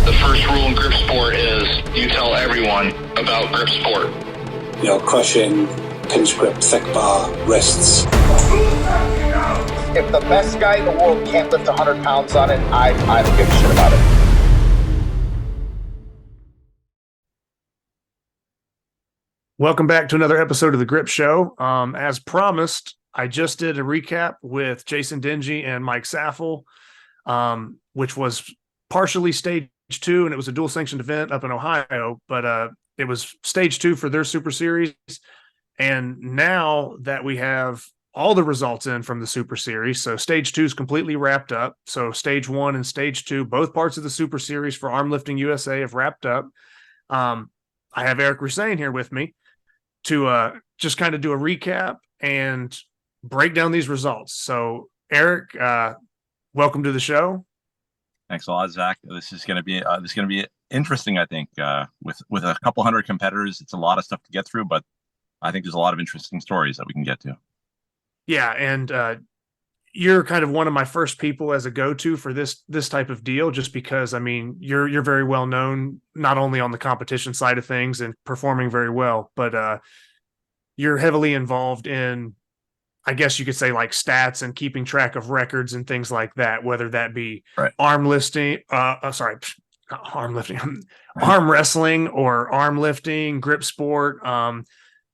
The first rule in grip sport is you tell everyone about grip sport. Crushing, pinch grip, thick bar, wrists. If the best guy in the world can't lift 100 pounds on it, I don't give a shit about it. Welcome back to another episode of the Grip Show. As promised, I just did a recap with Jason Dingy and Mike Saffel, which was partially stage 2, and it was a dual sanctioned event up in Ohio, but it was stage 2 for their Super Series. And now that we have all the results in from the Super Series, so stage 2 is completely wrapped up. So stage 1 and stage 2, both parts of the Super Series for Armlifting USA have wrapped up. I have Eric Roussin here with me to just kind of do a recap and break down these results. So Eric, welcome to the show. Thanks a lot, Zach. This is going to be interesting. I think with a couple hundred competitors, it's a lot of stuff to get through, but I think there's a lot of interesting stories that we can get to. Yeah, and you're kind of one of my first people as a go-to for this type of deal, just because I mean you're very well known not only on the competition side of things and performing very well, but you're heavily involved in, I guess you could say, like stats and keeping track of records and things like that, whether that be arm wrestling or arm lifting, grip sport,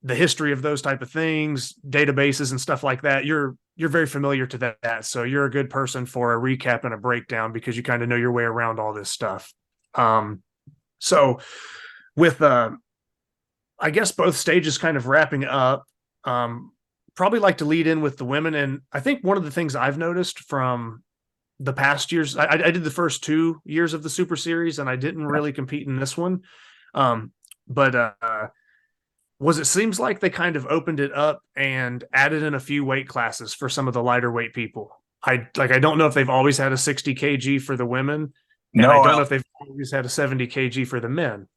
the history of those type of things, databases and stuff like that. You're very familiar to that. So you're a good person for a recap and a breakdown because you kind of know your way around all this stuff. So with, I guess both stages kind of wrapping up, probably like to lead in with the women. And I think one of the things I've noticed from the past years, I did the first 2 years of the Super Series and I didn't really compete in this one. It seems like they kind of opened it up and added in a few weight classes for some of the lighter weight people. I don't know if they've always had a 60 kg for the women. And I don't know if they've always had a 70 kg for the men.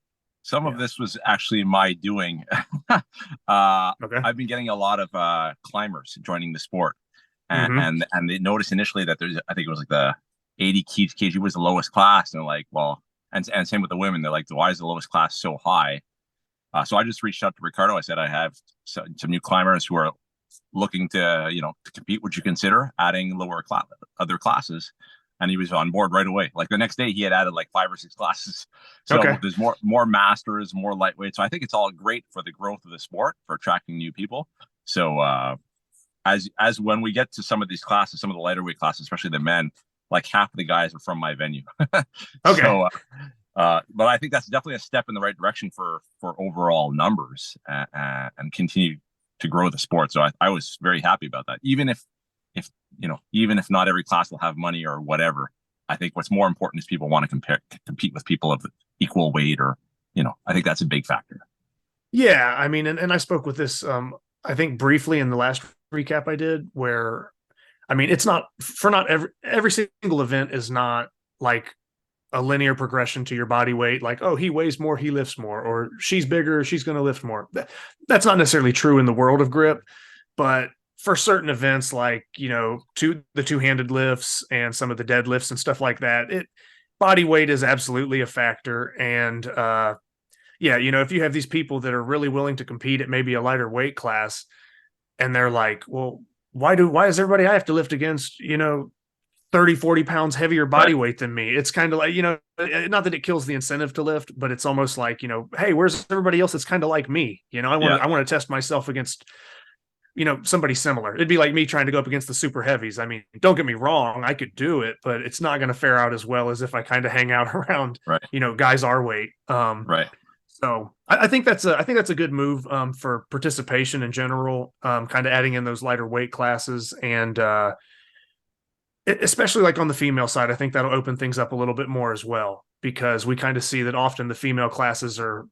Some of this was actually my doing. Okay. I've been getting a lot of climbers joining the sport, and they noticed initially that there's, I think it was like the 80 kg was the lowest class, and they're like, well, and same with the women. They're like, why is the lowest class so high? So I just reached out to Ricardo. I said, I have some new climbers who are looking to compete. Would you consider adding other classes? And he was on board right away. Like the next day, he had added like 5 or 6 classes. So there's more masters, more lightweight. So I think it's all great for the growth of the sport, for attracting new people. So as when we get to some of these classes, some of the lighter weight classes, especially the men, like half of the guys are from my venue. So, but I think that's definitely a step in the right direction for overall numbers and continue to grow the sport. So I was very happy about that. Even if not every class will have money or whatever, I think what's more important is people want to compete with people of equal weight, or, I think that's a big factor. Yeah. I mean, and I spoke with this, I think briefly in the last recap I did, where, I mean, it's not every single event is not like a linear progression to your body weight. Like, oh, he weighs more, he lifts more, or she's bigger, she's going to lift more. That's not necessarily true in the world of grip, but for certain events, like, the two-handed lifts and some of the deadlifts and stuff like that, body weight is absolutely a factor. And if you have these people that are really willing to compete at maybe a lighter weight class, and they're like, well, why does everybody I have to lift against, 30, 40 pounds heavier body weight than me? It's kind of like, not that it kills the incentive to lift, but it's almost like, hey, where's everybody else that's kind of like me? I want to test myself against, somebody similar. It'd be like me trying to go up against the super heavies. I mean, don't get me wrong, I could do it, but it's not going to fare out as well as if I kind of hang out around, guys our weight. So I think that's a good move for participation in general, kind of adding in those lighter weight classes. And especially like on the female side, I think that'll open things up a little bit more as well, because we kind of see that often the female classes are,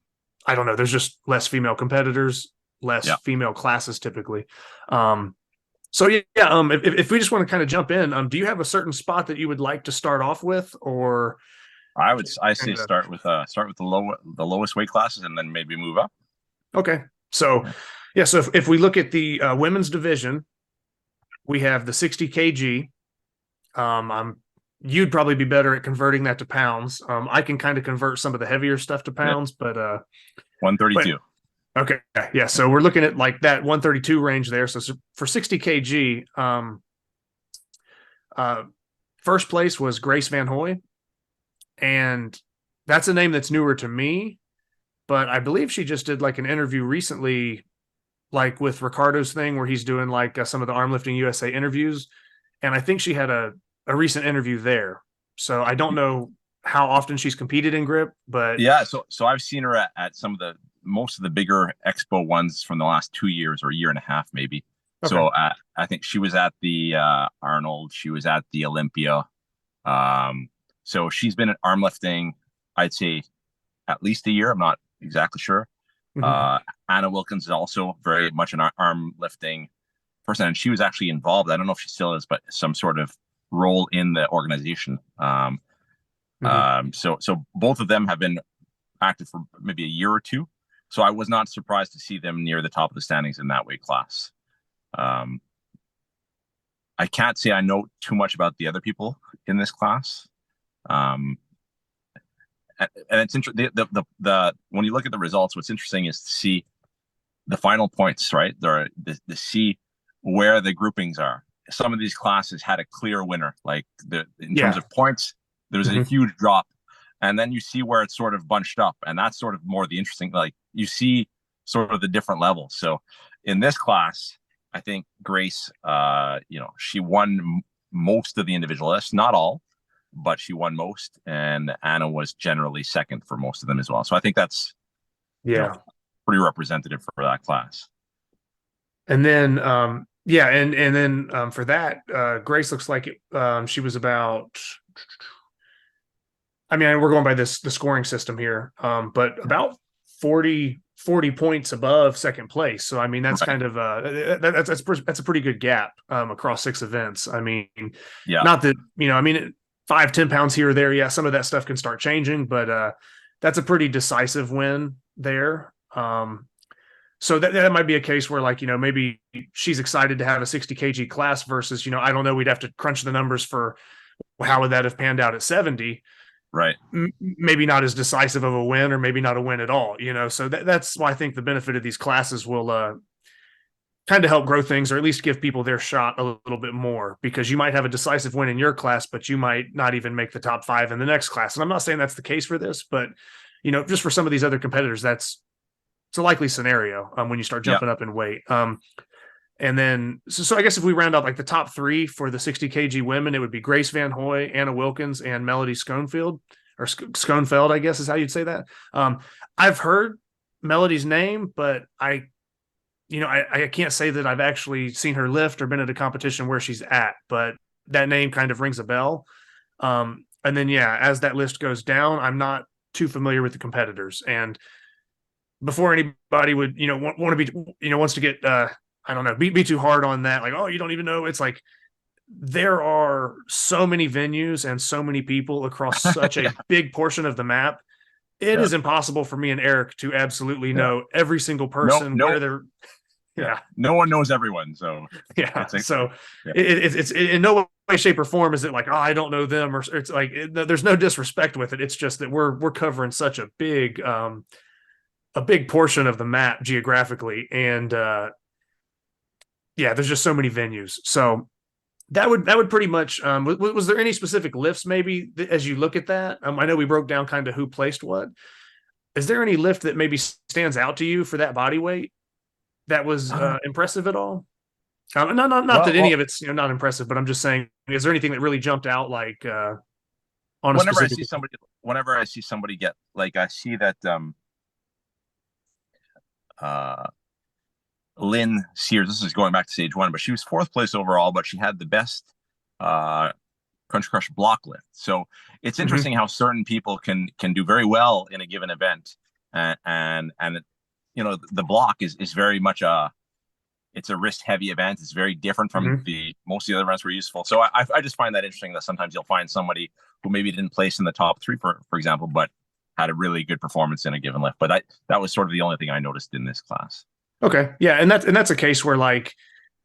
I don't know, there's just less female competitors, less female classes typically. If we just want to kind of jump in, do you have a certain spot that you would like to start off with, or? I say start with the lowest weight classes and then maybe move up. Okay. So if we look at the women's division, we have the 60 kg. I'm you'd probably be better at converting that to pounds. I can kind of convert some of the heavier stuff to pounds, but 132. Okay. Yeah. So we're looking at like that 132 range there. So for 60 kg, first place was Grace Van Hoy. And that's a name that's newer to me, but I believe she just did like an interview recently, like with Ricardo's thing where he's doing like some of the Armlifting USA interviews. And I think she had a recent interview there. So I don't know how often she's competed in grip, but yeah. So I've seen her at some of most of the bigger expo ones from the last 2 years or a year and a half, maybe. Okay. So I think she was at the Arnold, she was at the Olympia. So she's been at armlifting, I'd say at least a year. I'm not exactly sure. Mm-hmm. Anna Wilkins is also very much an armlifting person, and she was actually involved. I don't know if she still is, but some sort of role in the organization. So both of them have been active for maybe a year or two. So I was not surprised to see them near the top of the standings in that weight class. I can't say I know too much about the other people in this class. And it's interesting. When you look at the results, what's interesting is to see the final points, right? To see where the groupings are. Some of these classes had a clear winner, like in terms of points, there's a huge drop. And then you see where it's sort of bunched up. And that's sort of more the interesting, like you see sort of the different levels. So in this class, I think Grace, she won most of the individual lists, not all, but she won most. And Anna was generally second for most of them as well. So I think that's pretty representative for that class. And then, and then for that, Grace looks like she was about, I mean, we're going by the scoring system here, but about 40 points above second place. So, I mean, that's kind of that's a pretty good gap across 6 events. I mean, not that, 5-10 pounds here or there. Yeah. Some of that stuff can start changing, but that's a pretty decisive win there. So that might be a case where, like, maybe she's excited to have a 60 kg class versus, I don't know, we'd have to crunch the numbers for how would that have panned out at 70. Right. Maybe not as decisive of a win, or maybe not a win at all, so that's why I think the benefit of these classes will kind of help grow things, or at least give people their shot a little bit more, because you might have a decisive win in your class, but you might not even make the top 5 in the next class. And I'm not saying that's the case for this, but, just for some of these other competitors, it's a likely scenario when you start jumping up in weight. And then, so I guess if we round out like the top 3 for the 60 kg women, it would be Grace Van Hoy, Anna Wilkins, and Melody Schoenfeld, or Schoenfeld, I guess is how you'd say that. I've heard Melody's name, but I can't say that I've actually seen her lift or been at a competition where she's at, but that name kind of rings a bell. And then, as that list goes down, I'm not too familiar with the competitors. And before anybody would, want to be, wants to get, I don't know, be too hard on that. Like, oh, you don't even know. It's like, there are so many venues and so many people across such a big portion of the map. It is impossible for me and Eric to absolutely know every single person where they're. No one knows everyone. So it's in no way, shape, or form is it like, oh, I don't know them, or it's like, there's no disrespect with it. It's just that we're covering such a big portion of the map geographically, and there's just so many venues. So that would pretty much. Was there any specific lifts maybe as you look at that? I know we broke down kind of who placed what. Is there any lift that maybe stands out to you for that body weight that was impressive at all? Not that any of it's not impressive, but I'm just saying, is there anything that really jumped out, like on whenever I see somebody get, like, I see that Lynn Sears, this is going back to stage 1, but she was 4th place overall, but she had the best crunch crush block lift. So it's interesting how certain people can do very well in a given event, and the block is very much it's a wrist heavy event. It's very different from most of the other events were useful. So I just find that interesting that sometimes you'll find somebody who maybe didn't place in the top 3 for example, but had a really good performance in a given lift. But that was sort of the only thing I noticed in this class. Okay. Yeah. And that's a case where, like,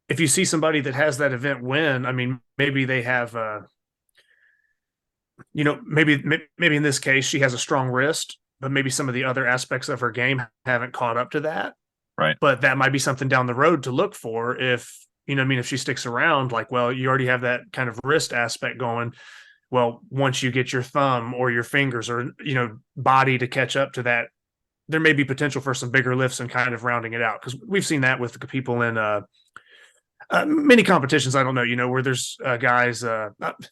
if you see somebody that has that event win, I mean, maybe they have maybe in this case she has a strong wrist, but maybe some of the other aspects of her game haven't caught up to that. Right. But that might be something down the road to look for if, if she sticks around, like, well, you already have that kind of wrist aspect going. Well, once you get your thumb or your fingers or, body to catch up to that, there may be potential for some bigger lifts and kind of rounding it out. Because we've seen that with the people in many competitions. I don't know, where there's guys.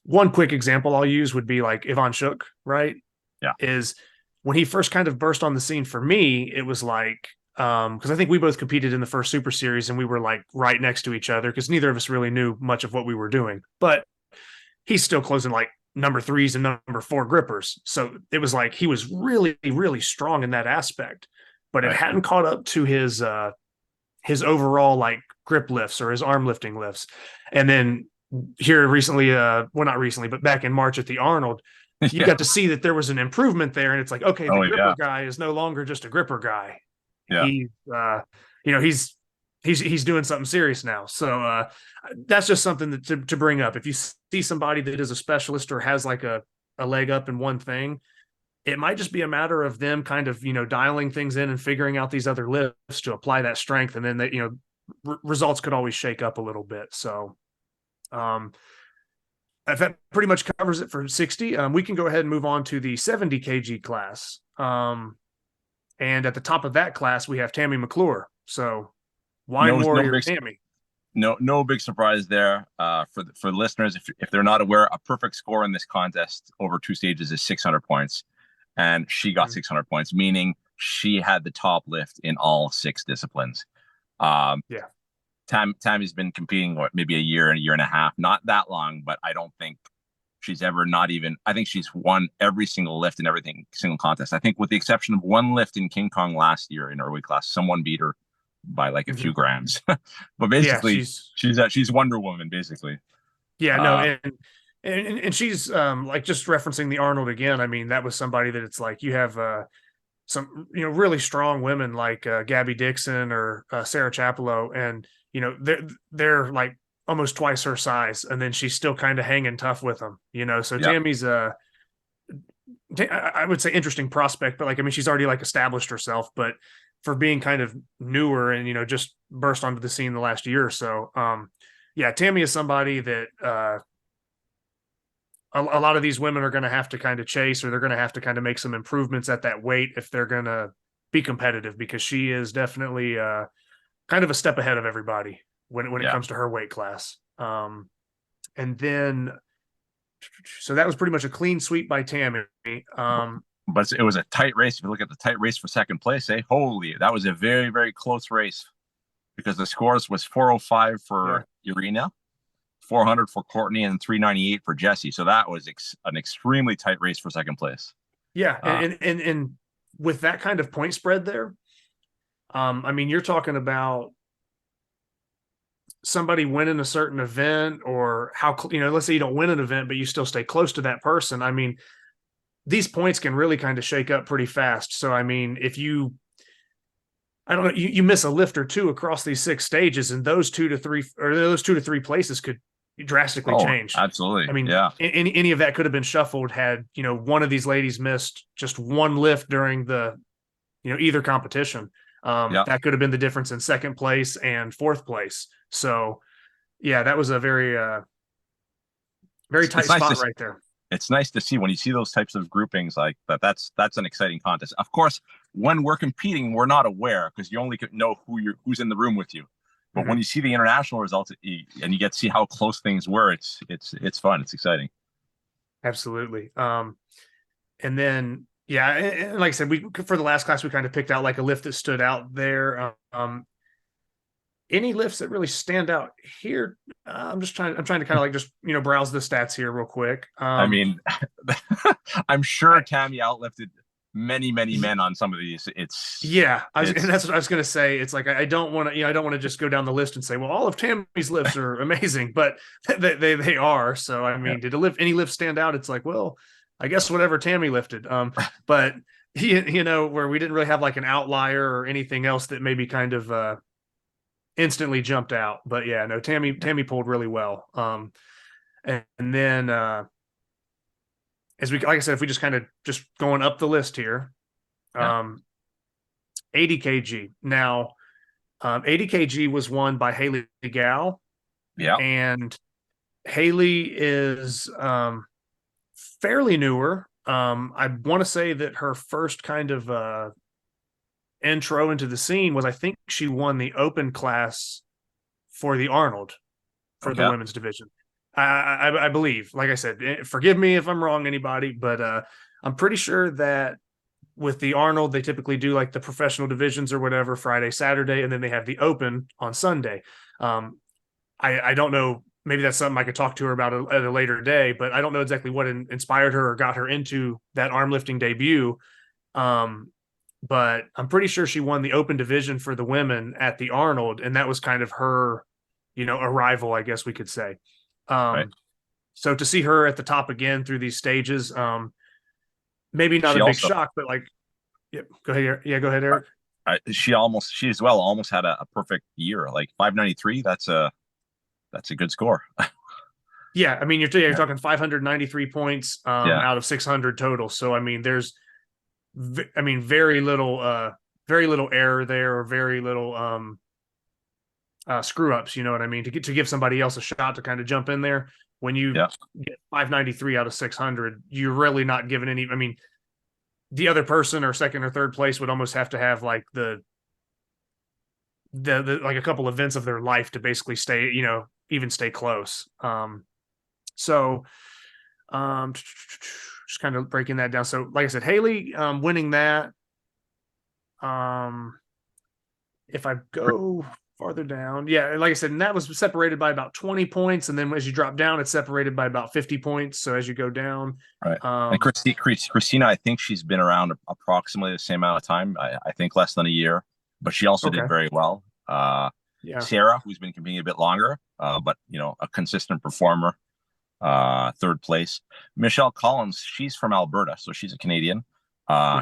One quick example I'll use would be like Ivan Shook, right? Yeah. Is when he first kind of burst on the scene for me, it was like, because I think we both competed in the first Super Series and we were like right next to each other because neither of us really knew much of what we were doing. But he's still closing like number 3s and number 4 grippers. So it was like he was really, really strong in that aspect, but it hadn't caught up to his overall like grip lifts or his arm lifting lifts. And then here recently, well, not recently, but back in March at the Arnold, you got to see that there was an improvement there. And it's like, okay, the gripper guy is no longer just a gripper guy. Yeah. He's doing something serious now. So that's just something to bring up. If you see somebody that is a specialist or has like a leg up in one thing, it might just be a matter of them kind of, dialing things in and figuring out these other lifts to apply that strength. And then that, results could always shake up a little bit. So if that pretty much covers it for 60, we can go ahead and move on to the 70 kg class. And at the top of that class, we have Tammy McClure. So Wine Warrior Tammy. No big surprise there. For listeners, if they're not aware, a perfect score in this contest over 2 stages is 600 points. And she got 600 points, meaning she had the top lift in all 6 disciplines. Tammy's been competing, maybe a year and a half, not that long, but I don't think she's ever I think she's won every single lift in single contest. I think with the exception of one lift in King Kong last year in her weight class, someone beat her by like a few grams. But basically, she's Wonder Woman, basically. Yeah, no, and she's like, just referencing the Arnold again. I mean, that was somebody that it's like you have some really strong women like Gabby Dixon or Sarah Chapello, and they're like almost twice her size, and then she's still kind of hanging tough with them. So Tammy's I would say interesting prospect, but like, I mean, she's already like established herself, but for being kind of newer and just burst onto the scene the last year or so, Tammy is somebody that a lot of these women are going to have to kind of chase, or they're going to have to kind of make some improvements at that weight if they're going to be competitive, because she is definitely kind of a step ahead of everybody when it comes to her weight class. And then, so that was pretty much a clean sweep by Tammy. But it was a tight race. If you look at the tight race for second place, holy, that was a very, very close race, because the scores was 405 for Irina, 400 for Courtney, and 398 for Jesse. So that was an extremely tight race for second place. Yeah, and with that kind of point spread there, I mean, you're talking about somebody winning a certain event, or how, let's say you don't win an event, but you still stay close to that person. I mean, these points can really kind of shake up pretty fast. So, I mean, if you miss a lift or two across these 6 stages, and those 2 to 3 places could drastically change. Absolutely. I mean, any of that could have been shuffled had, one of these ladies missed just one lift during the, either competition. That could have been the difference in second place and 4th place. So that was a very, very tight spot right there. It's nice to see when you see those types of groupings like that. That's an exciting contest. Of course, when we're competing, we're not aware, because you only know who's in the room with you. But when you see the international results and you get to see how close things were, it's fun. It's exciting. Absolutely. And then, and like I said, for the last class, we kind of picked out like a lift that stood out there. Any lifts that really stand out here? I'm trying to kind of like just, browse the stats here real quick. I mean, I'm sure Tammy outlifted many men on some of these. And that's what I was going to say. It's like, I don't want to just go down the list and say, well, all of Tammy's lifts are amazing, but they are. So, I mean, did any lift stand out? It's like, well, I guess whatever Tammy lifted. But where we didn't really have like an outlier or anything else that maybe kind of instantly jumped out. But Tammy pulled really well. And then like I said, if we just kind of just going up the list here, 80 kg. Now, 80 kg was won by Haley Gal. Yeah. And Haley is fairly newer. I want to say that her first kind of intro into the scene was, I think she won the open class for the Arnold for the women's division. I believe, like I said, forgive me if I'm wrong, anybody, but I'm pretty sure that with the Arnold, they typically do like the professional divisions or whatever Friday, Saturday, and then they have the open on Sunday. I don't know. Maybe that's something I could talk to her about at a later day, but I don't know exactly what inspired her or got her into that arm lifting debut. But I'm pretty sure she won the open division for the women at the Arnold, and that was kind of her, arrival, I guess we could say. Right. So to see her at the top again through these stages, maybe not a big shock, but like, go ahead. Yeah, go ahead, Eric. She as well almost had a perfect year, like 593. That's a good score. Yeah, I mean, you're talking 593 points out of 600 total. So I mean, there's, very little error there, or very little screw ups. You know what I mean? To give somebody else a shot to kind of jump in there. When you get 593 out of 600, you're really not giving any. I mean, the other person or second or third place would almost have to have like the like a couple events of their life to basically stay, even stay close. Just kind of breaking that down. So like I said, Haley winning that. If I go farther down, like I said, and that was separated by about 20 points, and then as you drop down, it's separated by about 50 points. So as you go down, right. And Christina, I think she's been around approximately the same amount of time. I think less than a year, but she also did very well. Sarah, who's been competing a bit longer, but a consistent performer, third place. Michelle Collins, she's from Alberta, so she's a Canadian.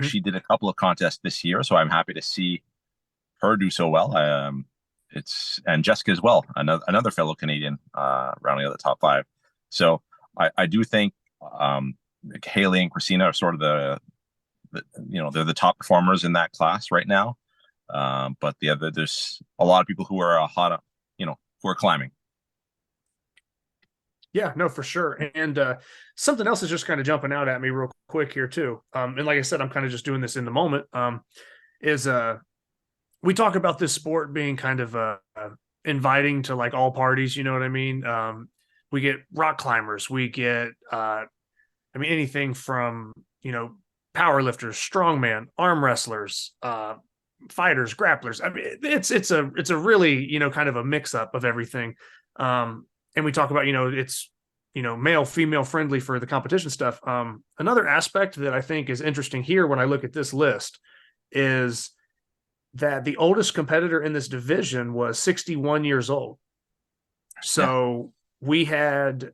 She did a couple of contests this year, so I'm happy to see her do so well. And Jessica as well, another fellow Canadian, rounding out the top 5. So I do think Haley and Christina are sort of they're the top performers in that class right now. But there's a lot of people who are hot, who are climbing. Yeah, no, for sure. And something else is just kind of jumping out at me real quick here too. And like I said, I'm kind of just doing this in the moment. We talk about this sport being kind of inviting to like all parties, you know what I mean? We get rock climbers, we get anything from, power lifters, strongman, arm wrestlers, fighters, grapplers. I mean, it's a really, kind of a mix up of everything. And we talk about, it's, male, female friendly for the competition stuff. Another aspect that I think is interesting here when I look at this list is that the oldest competitor in this division was 61 years old. So we had,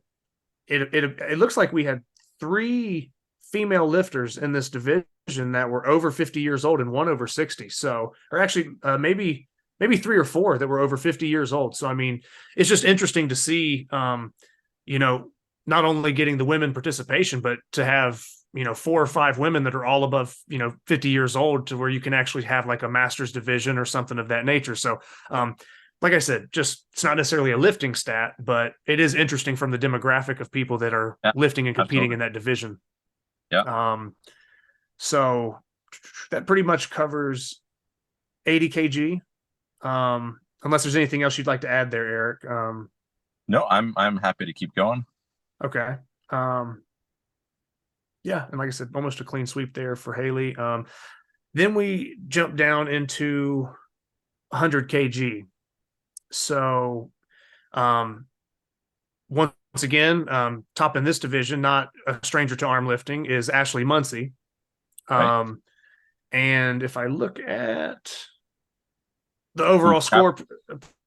it looks like we had 3 female lifters in this division that were over 50 years old and one over 60. So, or actually maybe 3 or 4 that were over 50 years old. So, I mean, it's just interesting to see, not only getting the women participation, but to have, 4 or 5 women that are all above, 50 years old, to where you can actually have like a master's division or something of that nature. So, like I said, just, it's not necessarily a lifting stat, but it is interesting from the demographic of people that are lifting and competing in that division. Yeah. So that pretty much covers 80 kg. Unless there's anything else you'd like to add there, Eric. No, I'm happy to keep going. Okay. Yeah, and like I said, almost a clean sweep there for Haley. Then we jump down into 100 kg. So, once again, top in this division, not a stranger to arm lifting, is Ashley Muncie. Right. And if I look at the overall score,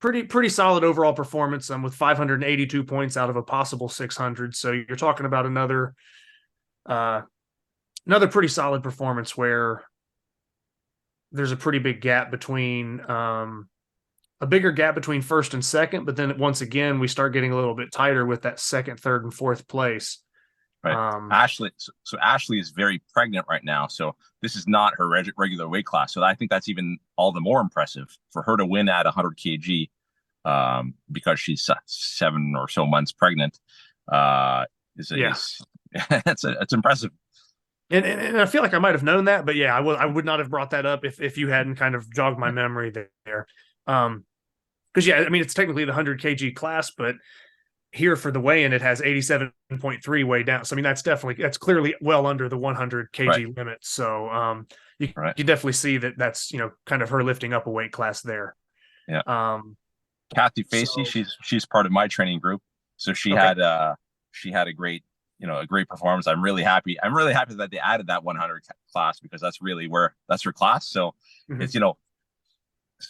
pretty solid overall performance, with 582 points out of a possible 600. So you're talking about another pretty solid performance where there's a pretty big gap between a bigger gap between first and second, but then once again we start getting a little bit tighter with that second, third, and fourth place. Right. So Ashley is very pregnant right now. So this is not her regular weight class. So I think that's even all the more impressive for her to win at 100 kg, because she's 7 or so months pregnant. It's impressive. And I feel like I might have known that, but yeah, I would not have brought that up if you hadn't kind of jogged my memory there. Because yeah, I mean, it's technically the 100 kg class, but here for the weigh-in, it has 87.3 weigh down. So I mean, that's clearly well under the 100 kg limit. So you definitely see that's kind of her lifting up a weight class there. Yeah. Kathy Facey, she's part of my training group. So she had a great performance. I'm really happy that they added that 100 class, because that's her class. So it's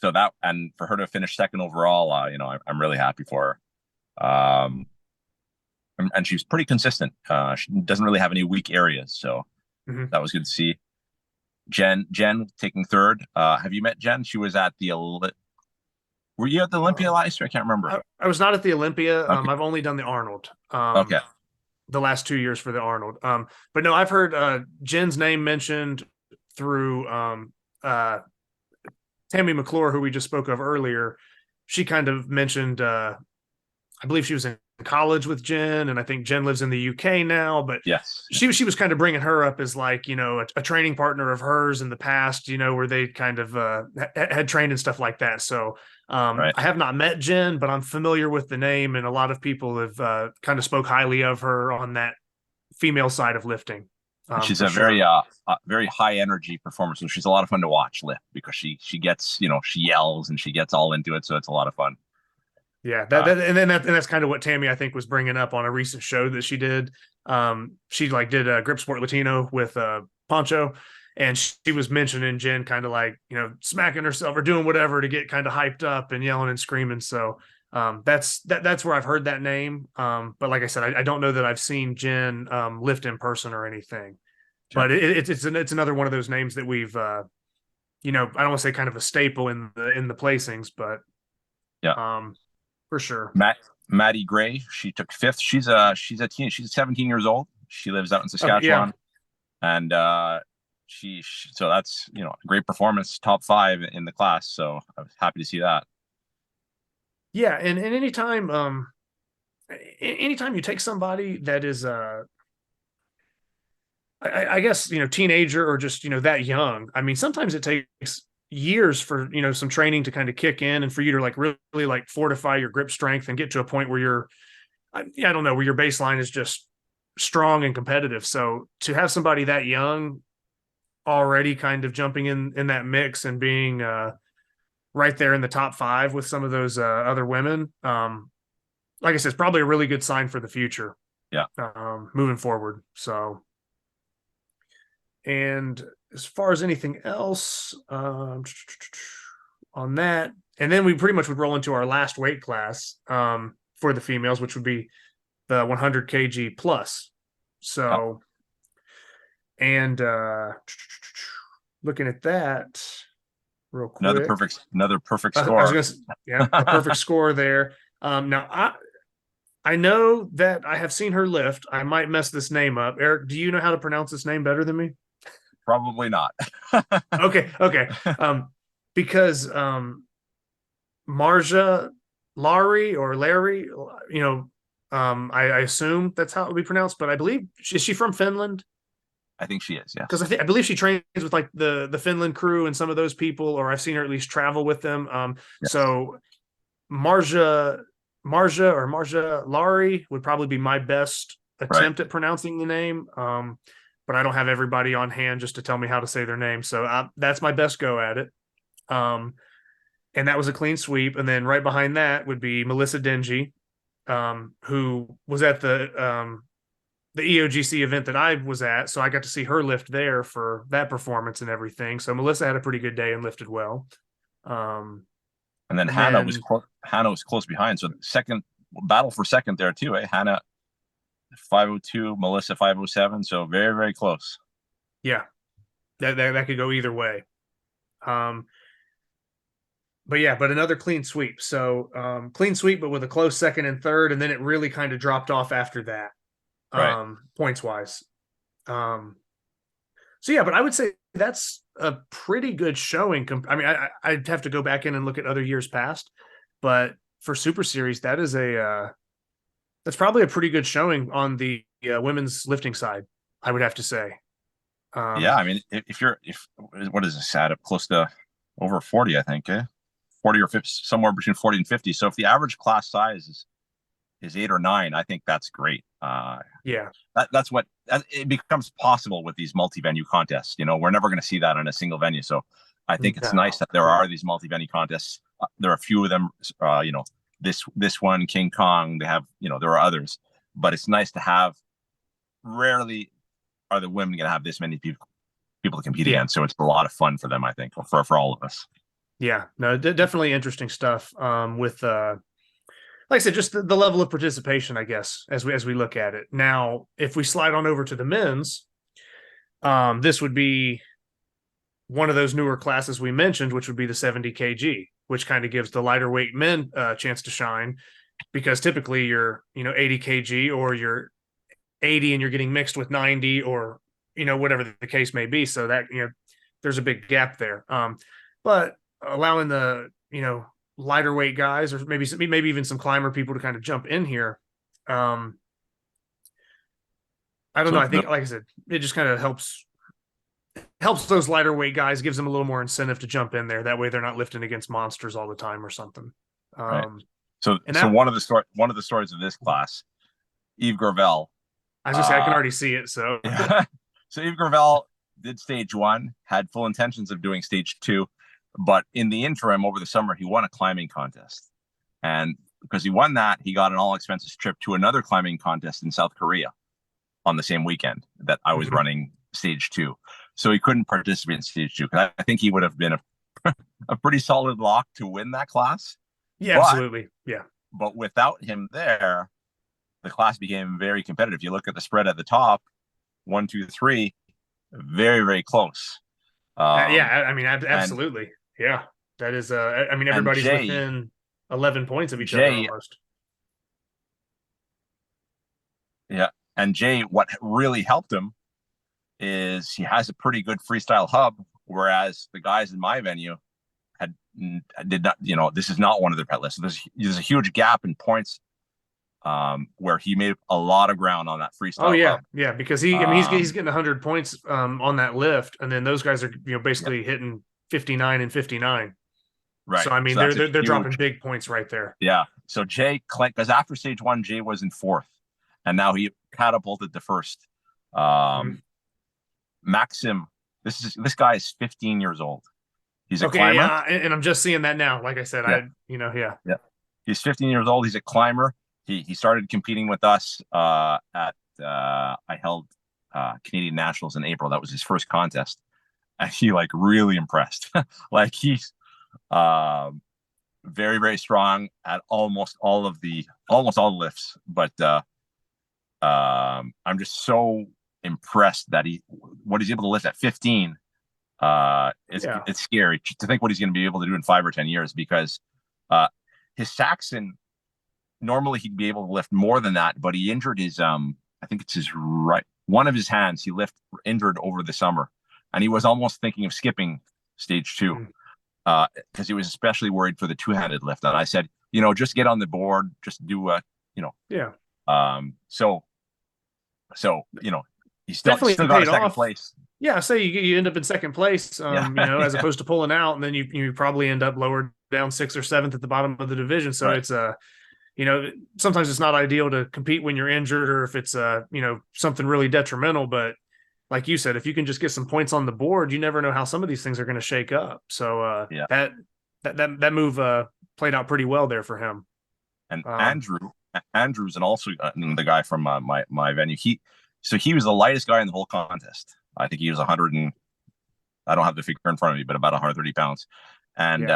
so that, and for her to finish second overall, I'm really happy for her. And she's pretty consistent. She doesn't really have any weak areas, so that was good to see. Jen taking third. Have you met Jen? She was at the were you at the Olympia last year? I can't remember. I was not at the Olympia. I've only done the Arnold. The last 2 years for the Arnold. But no, I've heard Jen's name mentioned through Tammy McClure, who we just spoke of earlier. She kind of mentioned, I believe she was in college with Jen, and I think Jen lives in the UK now, but yes, she was kind of bringing her up as like, a training partner of hers in the past, where they kind of had trained and stuff like that. So I have not met Jen, but I'm familiar with the name, and a lot of people have kind of spoke highly of her on that female side of lifting. She's a very high energy performer, so she's a lot of fun to watch lift, because she gets, she yells and she gets all into it, so it's a lot of fun. Yeah, that's kind of what Tammy, I think, was bringing up on a recent show that she did. She did a Grip Sport Latino with Poncho, and she was mentioning Jen kind of like, smacking herself or doing whatever to get kind of hyped up and yelling and screaming. So that's where I've heard that name. But like I said, I don't know that I've seen Jen lift in person or anything. Sure. But it's another one of those names that we've I don't want to say kind of a staple in the placings, but for sure. Maddie Gray, she took fifth. She's she's 17 years old. She lives out in Saskatchewan, and so that's great performance, top 5 in the class. So I was happy to see that. Yeah, and anytime you take somebody that is I guess teenager or just that young. I mean, sometimes it takes years for some training to kind of kick in, and for you to really fortify your grip strength and get to a point where you're I don't know, where your baseline is just strong and competitive. So to have somebody that young already kind of jumping in that mix and being right there in the top 5 with some of those other women, like I said, it's probably a really good sign for the future. Yeah. Moving forward. So, and as far as anything else on that, and then we pretty much would roll into our last weight class for the females, which would be the 100 kg plus. So, and looking at that real quick, another perfect score. I was gonna, a perfect score there. Now I know that I have seen her lift. I might mess this name up. Eric, do you know how to pronounce this name better than me? Probably not. Okay. Because Marja Larry or Larry, I assume that's how it would be pronounced, but I believe, is she from Finland? I think she is, yeah. Because I believe she trains with the Finland crew and some of those people, or I've seen her at least travel with them. Yes. So Marja Larry would probably be my best attempt at pronouncing the name. But I don't have everybody on hand just to tell me how to say their name. So that's my best go at it. And that was a clean sweep. And then right behind that would be Melissa Denji, who was at the EOGC event that I was at. So I got to see her lift there for that performance and everything. So Melissa had a pretty good day and lifted well. And then Hannah was close behind. So second battle for second there too, eh? Hannah 502, Melissa 507. So very, very close. Yeah, that could go either way. But another clean sweep. So clean sweep, but with a close second and third, and then it really kind of dropped off after that. Right. Points wise. So yeah, but I would say that's a pretty good showing. I mean, I'd have to go back in and look at other years past, but for Super Series, that is that's probably a pretty good showing on the women's lifting side, I would have to say. Yeah, I mean, if what is this, at up close to over 40, I think, 40 or 50, somewhere between 40 and 50. So if the average class size is 8 or 9, I think that's great. Yeah, that's what it becomes possible with these multi-venue contests. We're never going to see that on a single venue. So I think it's nice that there are these multi-venue contests. There are a few of them. This one, King Kong. They have, there are others, but it's nice to have. Rarely are the women going to have this many people to compete against. So it's a lot of fun for them, I think, for all of us. Yeah, no, definitely interesting stuff. With like I said, just the level of participation, I guess, as we look at it. Now, if we slide on over to the men's, this would be one of those newer classes we mentioned, which would be the 70 kg, which kind of gives the lighter weight men a chance to shine, because typically you're 80 kg or you're 80 and you're getting mixed with 90 or whatever the case may be. So that there's a big gap there. But allowing the lighter weight guys, or maybe even some climber people to kind of jump in here. I don't know. I think, like I said, it just kind of helps those lighter weight guys, gives them a little more incentive to jump in there. That way they're not lifting against monsters all the time or something. Right. So one of the stories of this class, Yves Gravel. I was gonna say, I can already see it. So yeah. So Yves Gravel did stage 1, had full intentions of doing stage 2. But in the interim, over the summer, he won a climbing contest. And because he won that, he got an all-expenses trip to another climbing contest in South Korea on the same weekend that I was running stage 2. So he couldn't participate in stage 2, because I think he would have been a pretty solid lock to win that class. Yeah, absolutely. Yeah. But without him there, the class became very competitive. You look at the spread at the top, 1, 2, 3, very, very close. Yeah, I mean, absolutely. Yeah, that is. I mean, everybody's within 11 points of each other almost. Yeah, and Jay, what really helped him is he has a pretty good freestyle hub, whereas the guys in my venue did not. This is not one of their pet lists. So there's a huge gap in points, where he made a lot of ground on that freestyle. Oh yeah, hub. Yeah, because he's getting 100 points on that lift, and then those guys are basically hitting 59 and 59. Right. So I mean, they're dropping big points right there. Yeah. So Jay, because after stage 1, Jay was in 4th, and now he catapulted to 1st. Maxim, this guy is 15 years old. He's a climber. Yeah, and I'm just seeing that now. Like I said, Yeah. He's 15 years old. He's a climber. He started competing with us I held Canadian Nationals in April. That was his first contest. And he really impressed. He's very, very strong at almost all the lifts. But I'm just so impressed that what he's able to lift at 15. It's scary to think what he's going to be able to do in 5 or 10 years, because his Saxon, normally he'd be able to lift more than that, but he injured his I think it's his one of his hands. He injured over the summer, and he was almost thinking of skipping stage 2 because he was especially worried for the 2-handed lift. And I said, just get on the board, just do he still got a second place. Yeah, say you end up in second place, as opposed to pulling out, and then you probably end up lower down 6th or 7th at the bottom of the division. So it's sometimes it's not ideal to compete when you're injured, or if it's something really detrimental. But like you said, if you can just get some points on the board, you never know how some of these things are going to shake up. So that move played out pretty well there for him. And Andrew's, and also the guy from my venue, he was the lightest guy in the whole contest. I think he was 100 and I don't have the figure in front of me, but about 130 pounds. And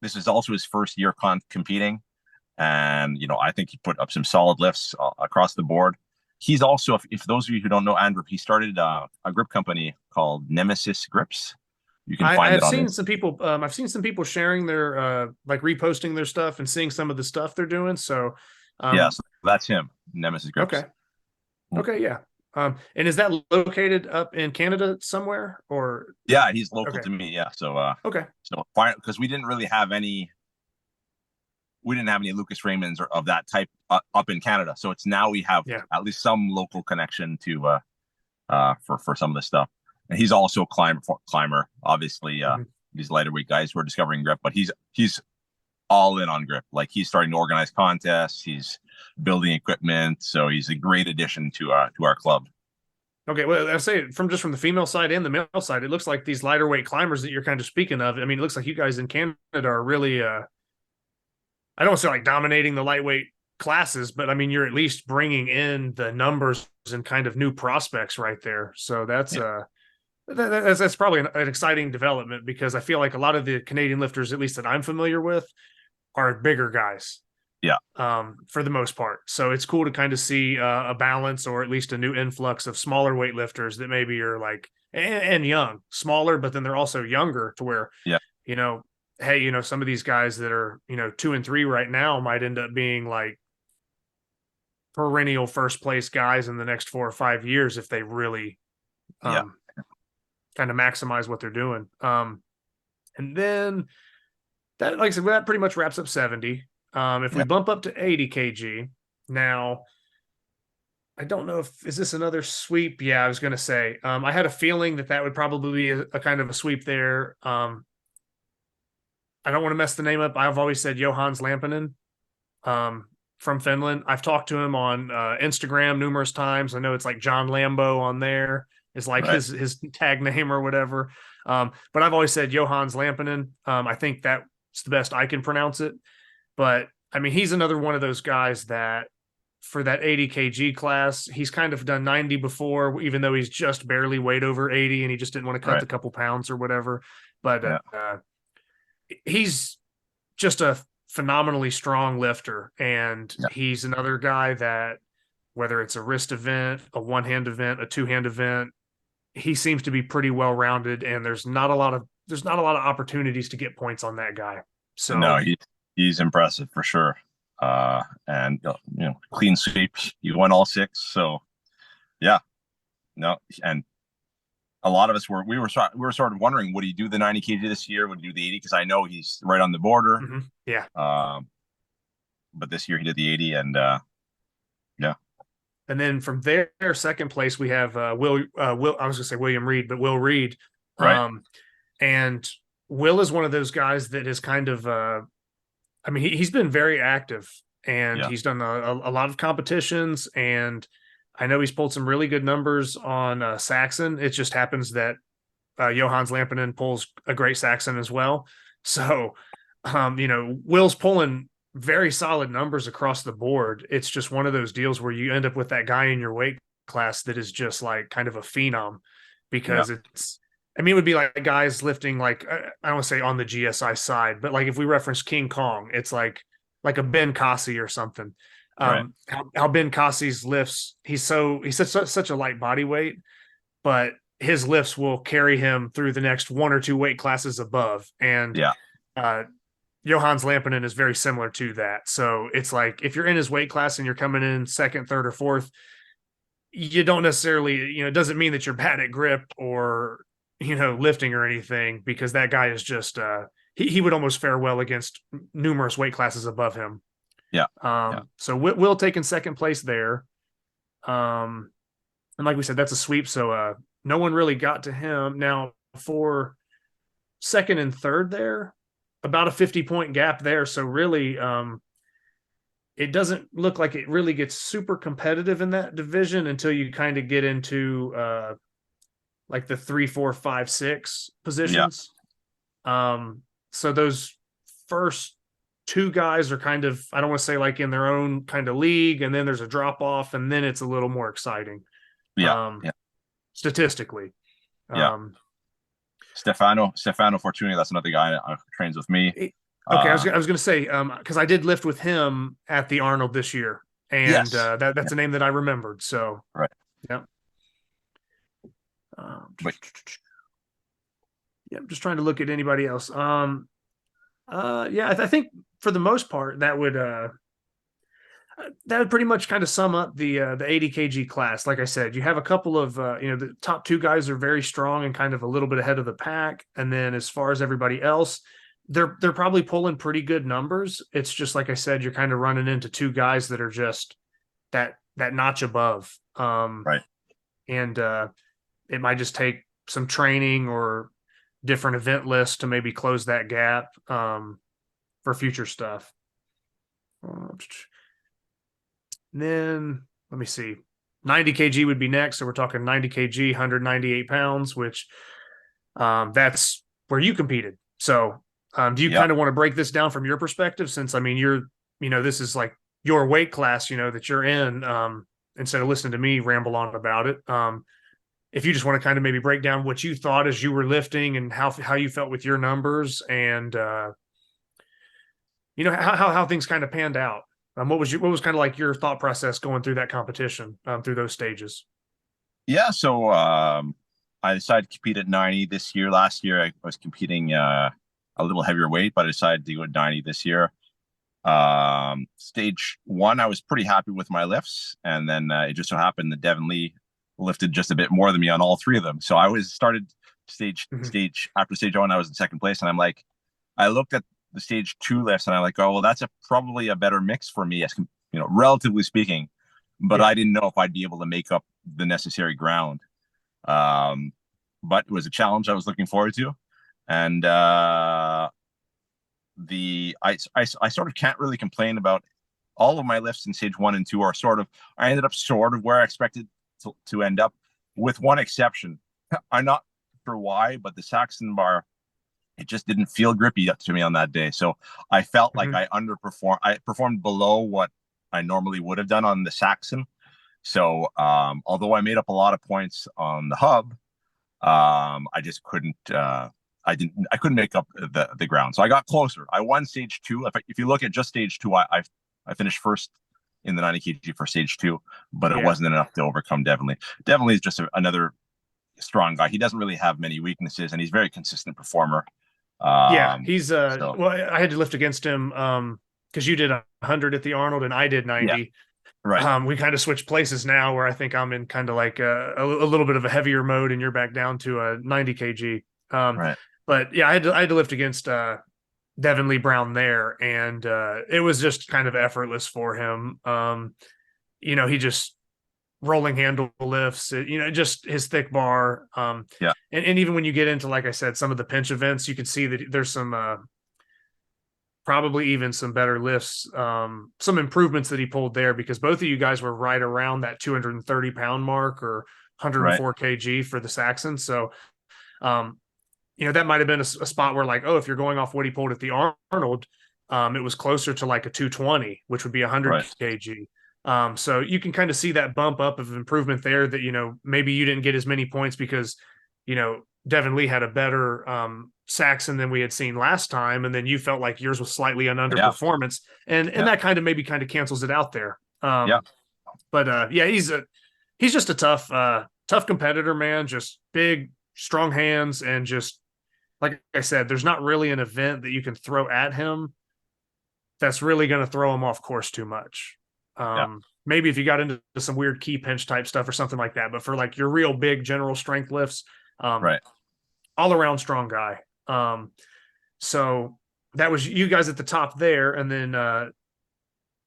this is also his first year competing. And, I think he put up some solid lifts across the board. He's also, if those of you who don't know Andrew, he started a grip company called Nemesis Grips. You can find it on I've seen some people sharing their, reposting their stuff and seeing some of the stuff they're doing. So, so that's him, Nemesis Grips. Okay. Okay, yeah. And is that located up in Canada somewhere, or? Yeah, he's local Okay. to me. Yeah, so Okay. so because we didn't have any Lucas Raymonds of that type up in Canada. So it's now we have at least some local connection to for some of this stuff. And he's also a climber. Obviously, these lighter weight guys who are discovering grip, but he's all in on grip. Like, he's starting to organize contests. He's building equipment. So he's a great addition to our club. Okay, well, I say from the female side and the male side, it looks like these lighter weight climbers that you're kind of speaking of. I mean, it looks like you guys in Canada are really, I don't want to say like dominating the lightweight classes, but I mean, you're at least bringing in the numbers and kind of new prospects right there. So that's that's probably an exciting development, because I feel like a lot of the Canadian lifters, at least that I'm familiar with, are bigger guys. Yeah. For the most part. So it's cool to kind of see a balance, or at least a new influx of smaller weightlifters that maybe are like, and young, smaller, but then they're also younger, to where, you know, hey, you know, some of these guys that are, you know, 2 and 3 right now might end up being like perennial first place guys in the next 4 or 5 years if they really kind of maximize what they're doing. And then that, like I said, that pretty much wraps up 70. If we bump up to 80 kg, now, I don't know is this another sweep? Yeah, I was going to say, I had a feeling that would probably be a kind of a sweep there. I don't want to mess the name up. I've always said Johannes Lampinen, from Finland. I've talked to him on Instagram numerous times. I know it's like John Lambo on there. It's like his tag name or whatever. But I've always said Johannes Lampinen. I think that's the best I can pronounce it. But I mean, he's another one of those guys that, for that 80 kg class, he's kind of done 90 before, even though he's just barely weighed over 80 and he just didn't want to cut the couple pounds or whatever. But he's just a phenomenally strong lifter. And he's another guy that, whether it's a wrist event, a one-hand event, a two-hand event, he seems to be pretty well-rounded, and there's not a lot of opportunities to get points on that guy. So no, he's impressive for sure. And you know, clean sweep, you won all 6. So and a lot of us we were sort of wondering, would he do the 90 kg this year? Would he do the 80? Because I know he's right on the border. But this year he did the 80, and And then from there, second place, we have Will. I was going to say William Reed, but Will Reed. And Will is one of those guys that is kind of, I mean, he's been very active, and he's done a lot of competitions, and I know he's pulled some really good numbers on Saxon. It just happens that Johannes Lampinen pulls a great Saxon as well. So, you know, Will's pulling very solid numbers across the board. It's just one of those deals where you end up with that guy in your weight class that is just like kind of a phenom, because it's, I mean, it would be like guys lifting, like, I don't want to say on the GSI side, but like if we reference King Kong, it's like a Ben Cassi or something. How Ben Cassi's lifts, he's such a light body weight, but his lifts will carry him through the next 1 or 2 weight classes above. And Johannes Lampinen is very similar to that. So it's like, if you're in his weight class and you're coming in second, third, or fourth, you don't necessarily, you know, it doesn't mean that you're bad at grip or, you know, lifting or anything, because that guy is just, he would almost fare well against numerous weight classes above him. So Will taking second place there. And like we said, that's a sweep. So no one really got to him. Now, for second and third there, about a 50-point gap there. So really, it doesn't look like it really gets super competitive in that division until you kind of get into like the 3, 4, 5, 6 positions. So those first 2 guys are kind of, I don't want to say like in their own kind of league, and then there's a drop off, and then it's a little more exciting. Statistically. Stefano Fortuny, that's another guy that trains with me. Okay, I was going to say, because I did lift with him at the Arnold this year, and that's a name that I remembered. So I'm just trying to look at anybody else. I think for the most part that would. That would pretty much kind of sum up the 80 kg class. Like I said, you have a couple of the top two guys are very strong and kind of a little bit ahead of the pack, and then as far as everybody else, they're probably pulling pretty good numbers. It's just like I said, you're kind of running into two guys that are just that notch above. Right. And it might just take some training or different event lists to maybe close that gap for future stuff. Then let me see. 90 kg would be next. So we're talking 90 kg, 198 pounds, which that's where you competed. So do you kind of want to break this down from your perspective? Since, I mean, this is like your weight class, that you're in, instead of listening to me ramble on about it. If you just want to kind of maybe break down what you thought as you were lifting and how you felt with your numbers and, how things kind of panned out. What was kind of like your thought process going through that competition, through those stages? Yeah. So I decided to compete at 90 this year. Last year, I was competing a little heavier weight, but I decided to go at 90 this year. Stage 1, I was pretty happy with my lifts. And then it just so happened that Devin Lee lifted just a bit more than me on all three of them. So I started stage after stage 1, I was in second place. And I looked at the stage 2 lifts and I'm like, oh, well, that's probably a better mix for me, as relatively speaking. But I didn't know if I'd be able to make up the necessary ground. But it was a challenge I was looking forward to. And I sort of can't really complain about all of my lifts in stage 1 and 2 are I ended up sort of where I expected to end up, with one exception. I'm not sure why, but the Saxon bar, it just didn't feel grippy to me on that day. So I felt like I underperformed. I performed below what I normally would have done on the Saxon. So although I made up a lot of points on the hub, I just couldn't. I couldn't make up the ground. So I got closer. I won stage 2. If you look at just stage 2, I finished first in the 90 kg for stage 2, but it wasn't enough to overcome Devin Lee. Devin Lee is just another strong guy. He doesn't really have many weaknesses, and he's a very consistent performer. He's well, I had to lift against him because you did 100 at the Arnold and I did 90. Yeah. Right. We kind of switched places now, where I think I'm in kind of like a little bit of a heavier mode, and you're back down to a 90 kg. Right. But yeah, I had to lift against Devin Lee Brown there, and it was just kind of effortless for him. He just rolling handle lifts, just his thick bar. And even when you get into, like I said, some of the pinch events, you can see that there's some probably even some better lifts, some improvements that he pulled there, because both of you guys were right around that 230 pound mark or 104 kg for the Saxon. So, that might have been a spot where, like, oh, if you're going off what he pulled at the Arnold, it was closer to like a 220, which would be 100 kg. So you can kind of see that bump up of improvement there, that, maybe you didn't get as many points because, Devin Lee had a better Saxon than we had seen last time. And then you felt like yours was slightly an underperformance, and that kind of cancels it out there. But he's just a tough competitor, man. Just big, strong hands, and just, like I said, there's not really an event that you can throw at him that's really going to throw him off course too much. Maybe if you got into some weird key pinch type stuff or something like that, but for like your real big general strength lifts, all around strong guy. So that was you guys at the top there, and then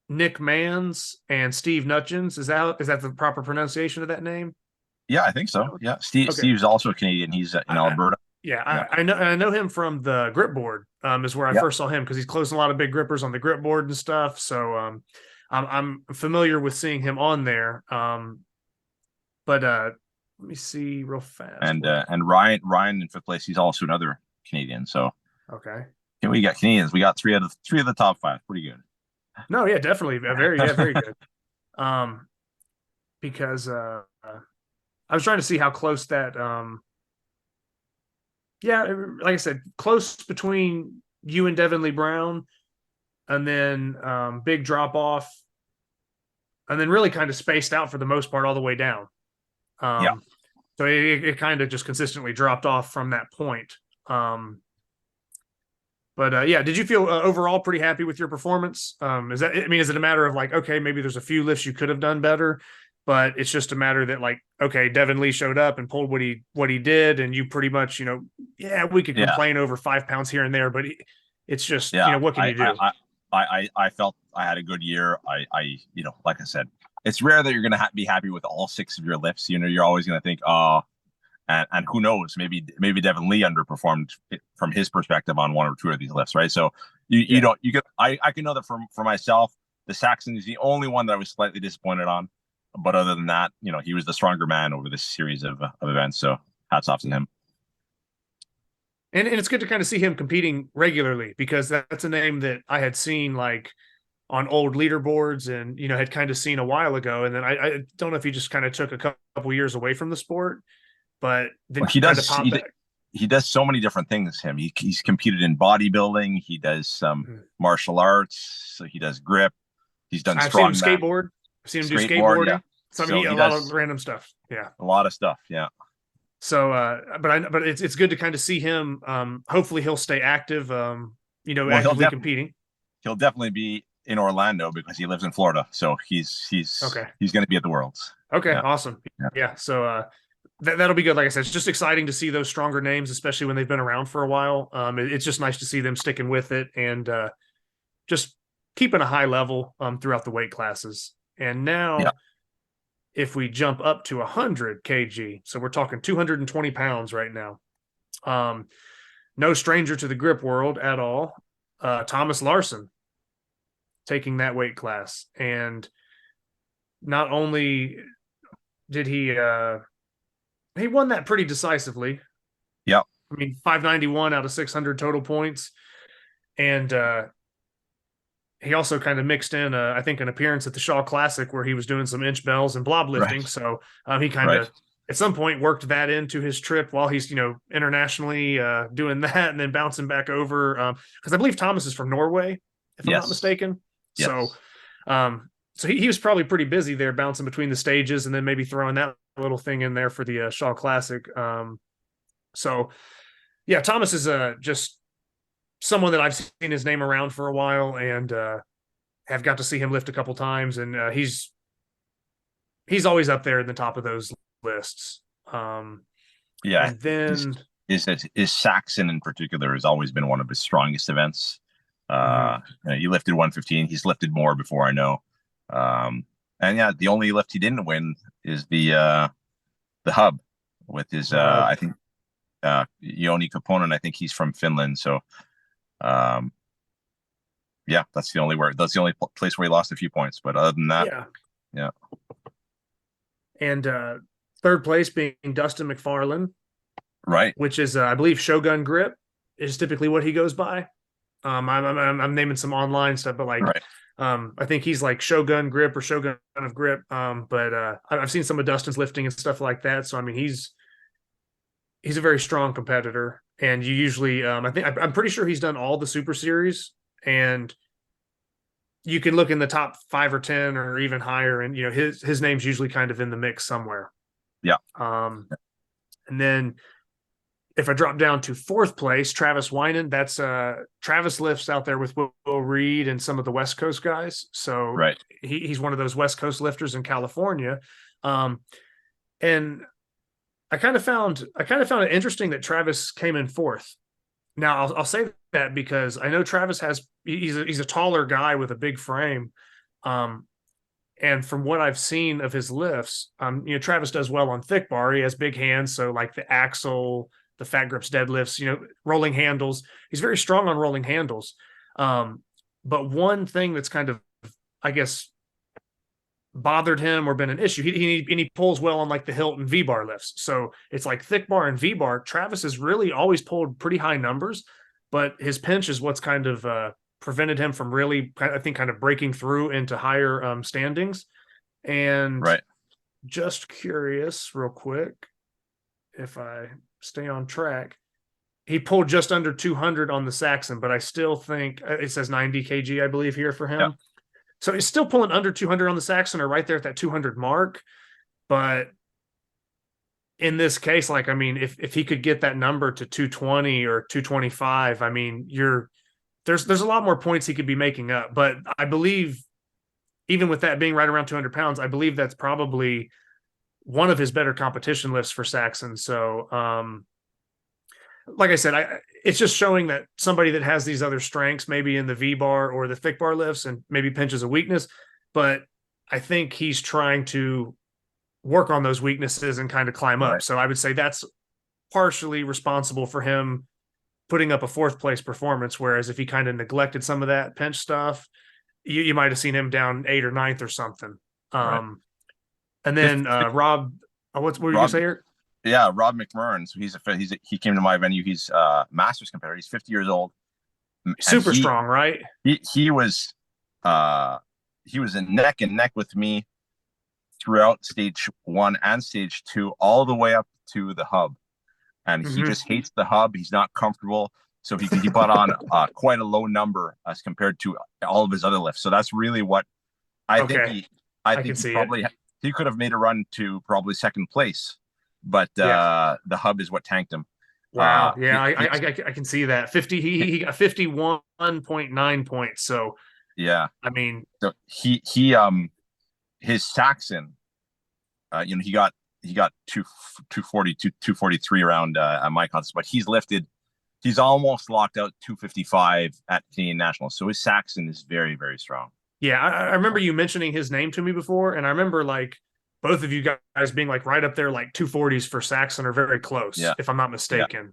Nick Mans and Steve Nutchins. Is that the proper pronunciation of that name? Yeah, I think so. Yeah, Steve's also a Canadian. He's in Alberta. I know him from the grip board. Is where I first saw him, because he's closing a lot of big grippers on the grip board and stuff. So I'm familiar with seeing him on there. But let me see real fast. And Ryan in 5th place. He's also another Canadian. So we got Canadians. We got three of the top 5. Pretty good. No, yeah, definitely very good. Because I was trying to see how close that. Like I said, close between you and Devin Lee Brown, and then big drop off, and then really kind of spaced out for the most part all the way down. So it kind of just consistently dropped off from that point. But yeah, did you feel overall pretty happy with your performance? Is it a matter of like, okay, maybe there's a few lifts you could have done better, but it's just a matter that like, okay, Devin Lee showed up and pulled what he did, and you pretty much, yeah, we could complain over 5 pounds here and there, but it's just, what can you do? I felt I had a good year. Like I said, it's rare that you're going to be happy with all 6 of your lifts. You're always going to think, oh. And who knows? Maybe Devin Lee underperformed from his perspective on 1 or 2 of these lifts, right? So I can know that for myself, the Saxon is the only one that I was slightly disappointed on, but other than that, he was the stronger man over this series of events. So hats off to him. And it's good to kind of see him competing regularly, because that's a name that I had seen like on old leaderboards and had kind of seen a while ago, and then I don't know if he just kind of took a couple years away from the sport. But then he does. He does so many different things. He's competed in bodybuilding. He does some martial arts. So he does grip. He's done. I've seen him skateboard. I've seen him do skateboarding. Yeah. So he a lot of random stuff. Yeah, a lot of stuff. Yeah. So, but it's good to kind of see him. Hopefully, he'll stay active. Actively competing. He'll definitely be in Orlando because he lives in Florida. So he's okay. He's going to be at the Worlds. Okay, awesome. Yeah. So. That'll be good. Like I said, it's just exciting to see those stronger names, especially when they've been around for a while. It's just nice to see them sticking with it and just keeping a high level throughout the weight classes. And now, if we jump up to 100 kg, so we're talking 220 pounds right now. No stranger to the grip world at all. Thomas Larson taking that weight class, and not only did he won that pretty decisively. Yeah. I mean, 591 out of 600 total points. And he also kind of mixed in, I think, an appearance at the Shaw Classic where he was doing some inch bells and blob lifting. Right. So he kind of, at some point, worked that into his trip while he's, internationally doing that and then bouncing back over. Because I believe Thomas is from Norway, if I'm not mistaken. Yes. So he was probably pretty busy there, bouncing between the stages and then maybe throwing that little thing in there for the Shaw Classic. So yeah, Thomas is just someone that I've seen his name around for a while and have got to see him lift a couple times, and he's always up there in the top of those lists. And then is Saxon in particular has always been one of his strongest events. He lifted 115. He's lifted more before, I know. And yeah, the only lift he didn't win is the hub with his I think Jouni Koponen. I think he's from Finland. So that's the only place where he lost a few points. But other than that, yeah. And third place being Dustin McFarlane, right? Which is I believe Shogun Grip is typically what he goes by. I'm naming some online stuff, but like. Right. I think he's like Shogun Grip or Shogun of Grip. But I've seen some of Dustin's lifting and stuff like that. So I mean, he's a very strong competitor, and you usually, I'm pretty sure he's done all the Super Series, and you can look in the top 5 or 10 or even higher, and his name's usually kind of in the mix somewhere. Yeah. And then if I drop down to 4th place, Travis Winan, that's Travis lifts out there with Will Reed and some of the West Coast guys. So he's one of those West Coast lifters in California. And I kind of found it interesting that Travis came in 4th. Now I'll say that because I know Travis he's a taller guy with a big frame. And from what I've seen of his lifts, Travis does well on thick bar. He has big hands. So like the axle, the fat grips deadlifts, rolling handles. He's very strong on rolling handles. But one thing that's kind of, I guess, bothered him or been an issue, he pulls well on like the Hilton V-bar lifts. So it's like thick bar and V-bar. Travis has really always pulled pretty high numbers, but his pinch is what's kind of prevented him from really, I think, kind of breaking through into higher standings. And just curious real quick, if I stay on track, he pulled just under 200 on the Saxon, but I still think it says 90 kg, I believe, here for him. Yeah. So he's still pulling under 200 on the Saxon, or right there at that 200 mark. But in this case, like, I mean, if he could get that number to 220 or 225, I mean, you're there's a lot more points he could be making up, but I believe even with that being right around 200 pounds, I believe that's probably one of his better competition lifts for Saxon. So, like I said, it's just showing that somebody that has these other strengths, maybe in the V bar or the thick bar lifts, and maybe pinches a weakness, but I think he's trying to work on those weaknesses and kind of climb up. So I would say that's partially responsible for him putting up a 4th place performance. Whereas if he kind of neglected some of that pinch stuff, you might have seen him down 8th or 9th or something. And then Rob, what were you gonna say here? Yeah, Rob McMurran. So he came to my venue. He's masters competitor. He's 50 years old. Super strong, right? He was in neck and neck with me throughout stage 1 and stage 2, all the way up to the hub. And he just hates the hub. He's not comfortable. So he put on quite a low number as compared to all of his other lifts. So that's really what I think he could have made a run to probably 2nd place, but the hub is what tanked him. Wow. I can see that. 50. He got 51.9 points. So yeah, I mean, so his Saxon, he got 240, 243 around at my contest, but he's almost locked out 255 at Canadian Nationals. So his Saxon is very, very strong. Yeah, I remember you mentioning his name to me before, and I remember like both of you guys being like right up there, like 240s for Saxon are very close, if I'm not mistaken.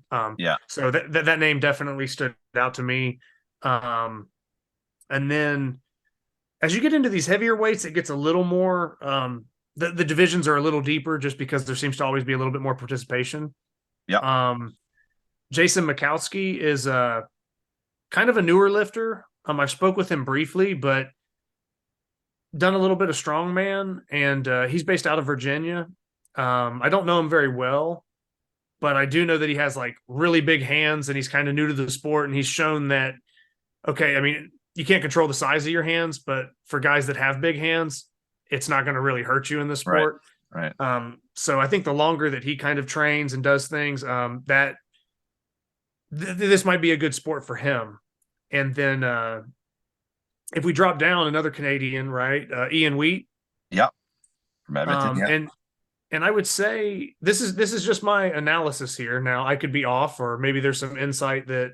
So that name definitely stood out to me. And then as you get into these heavier weights, it gets a little more. The divisions are a little deeper, just because there seems to always be a little bit more participation. Yeah. Jason Mikowski is kind of a newer lifter. I spoke with him briefly, but done a little bit of strongman, and he's based out of Virginia. I don't know him very well, but I do know that he has like really big hands, and he's kind of new to the sport, and he's shown that, okay, I mean, you can't control the size of your hands, but for guys that have big hands, it's not going to really hurt you in the sport. Right. So I think the longer that he kind of trains and does things, this might be a good sport for him. And then if we drop down, another Canadian, right? Ian Wheat. Yep. From Edmonton, and I would say this is just my analysis here. Now I could be off, or maybe there's some insight that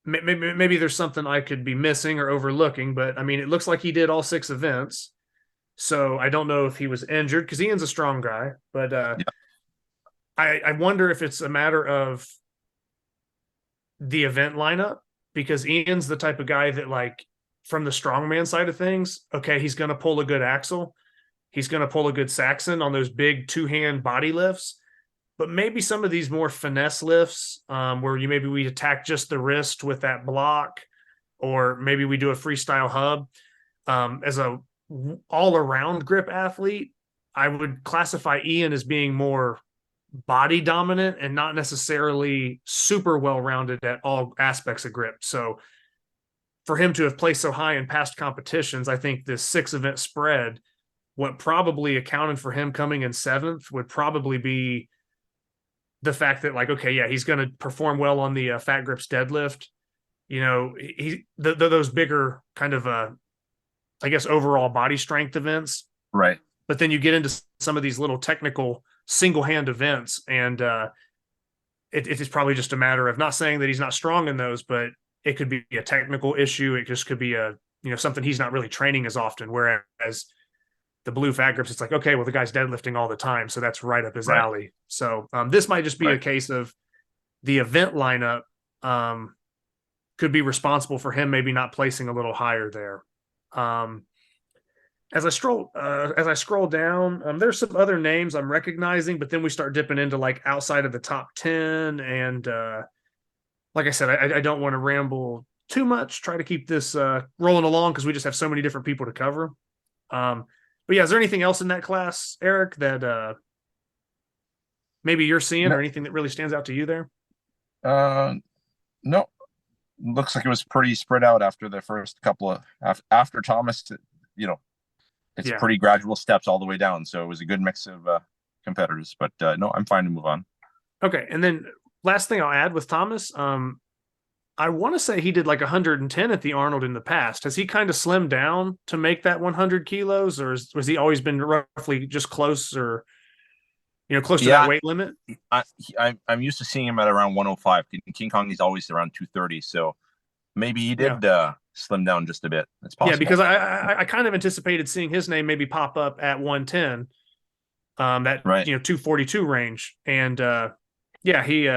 maybe there's something I could be missing or overlooking. But I mean, it looks like he did all 6 events. So I don't know if he was injured, because Ian's a strong guy, but I wonder if it's a matter of the event lineup, because Ian's the type of guy that, like, from the strongman side of things, okay, he's going to pull a good axle. He's going to pull a good Saxon on those big 2-hand body lifts. But maybe some of these more finesse lifts, where maybe we attack just the wrist with that block, or maybe we do a freestyle hub. As a all-around grip athlete, I would classify Ian as being more body dominant and not necessarily super well-rounded at all aspects of grip. So for him to have placed so high in past competitions, I think this 6-event spread, what probably accounted for him coming in 7th would probably be the fact that, like, okay, yeah, he's going to perform well on the fat grips deadlift. Those bigger kind of I guess overall body strength events. Right. But then you get into some of these little technical single hand events, and it's probably just a matter of, not saying that he's not strong in those, but it could be a technical issue. It just could be something he's not really training as often. Whereas the blue fat grips, it's like, okay, well, the guy's deadlifting all the time, so that's right up his alley. So this might just be a case of the event lineup could be responsible for him maybe not placing a little higher there. As I scroll down, there's some other names I'm recognizing, but then we start dipping into like outside of the top 10. And like I said, I don't want to ramble too much, try to keep this rolling along, because we just have so many different people to cover. But yeah, is there anything else in that class, Eric, that maybe you're seeing, or anything that really stands out to you there? No. Looks like it was pretty spread out after the first couple of after Thomas. It's pretty gradual steps all the way down. So it was a good mix of competitors. But no, I'm fine to move on. Okay, and then last thing I'll add with Thomas, I want to say he did like 110 at the Arnold in the past. Has he kind of slimmed down to make that 100 kilos, or was he always been roughly just close, or close to that weight limit? I'm used to seeing him at around 105. King Kong is always around 230, so maybe he did slim down just a bit. It's possible. Yeah, because I kind of anticipated seeing his name maybe pop up at 110, that 242 range, and he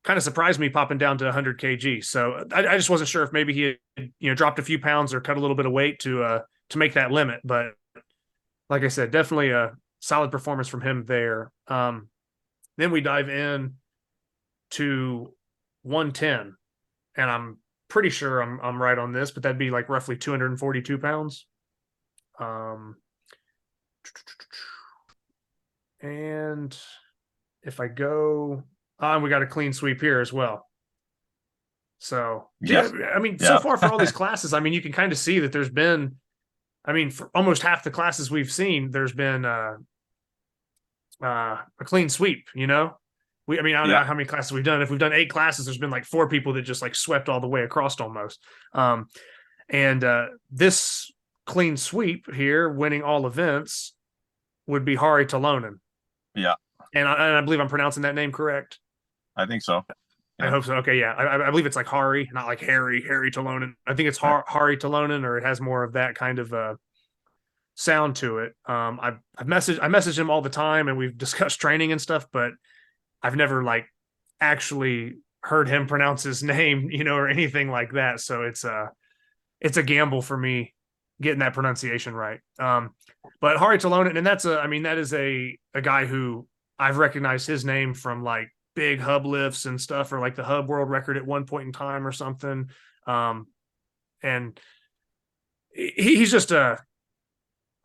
kind of surprised me popping down to 100 kg. So I just wasn't sure if maybe he had dropped a few pounds or cut a little bit of weight to make that limit. But like I said, definitely a solid performance from him there. Then we dive in to 110, and I'm pretty sure I'm right on this, but that'd be like roughly 242 pounds. And if I go, we got a clean sweep here as well. So so far for all these classes, you can kind of see that there's been, for almost half the classes we've seen, there's been a clean sweep. I don't know how many classes we've done. If we've done 8 classes, there's been like 4 people that just like swept all the way across almost. And this clean sweep here, winning all events, would be Hari Talonen. Yeah. And I believe I'm pronouncing that name correct. I think so. Yeah. I hope so. Okay, yeah. I believe it's like Hari, not like Harry Talonen. I think it's Hari Talonen, or it has more of that kind of sound to it. I message him all the time, and we've discussed training and stuff, but I've never like actually heard him pronounce his name, or anything like that. So it's a gamble for me getting that pronunciation right. But Hari Talonen, and that is a guy who I've recognized his name from like big hub lifts and stuff, or like the hub world record at one point in time or something. And he's just a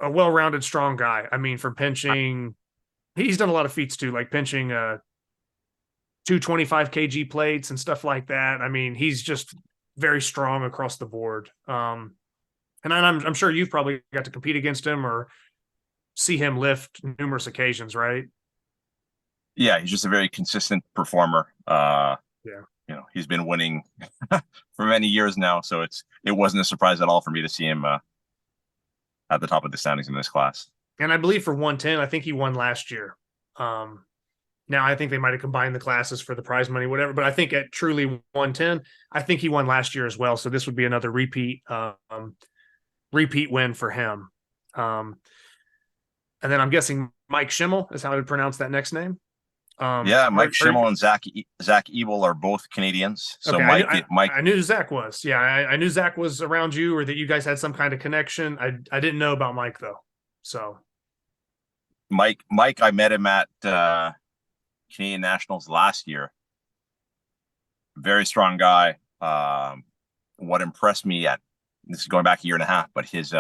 well-rounded, strong guy. For pinching, he's done a lot of feats too, like pinching 225 kg plates and stuff like that. He's just very strong across the board. And I'm sure you've probably got to compete against him or see him lift numerous occasions, right? Yeah, he's just a very consistent performer. He's been winning for many years now, so it wasn't a surprise at all for me to see him at the top of the standings in this class. And I believe for 110, I think he won last year. Now I think they might have combined the classes for the prize money, whatever. But I think at truly 110, I think he won last year as well. So this would be another repeat win for him. And then I'm guessing Mike Schimmel is how to pronounce that next name. Mike Schimmel and Zach Ebel are both Canadians. So okay, Mike, I knew Zach was. Yeah, I knew Zach was around you, or that you guys had some kind of connection. I didn't know about Mike though. So Mike, I met him at Canadian Nationals last year. Very strong guy. What impressed me this is going back a year and a half, but his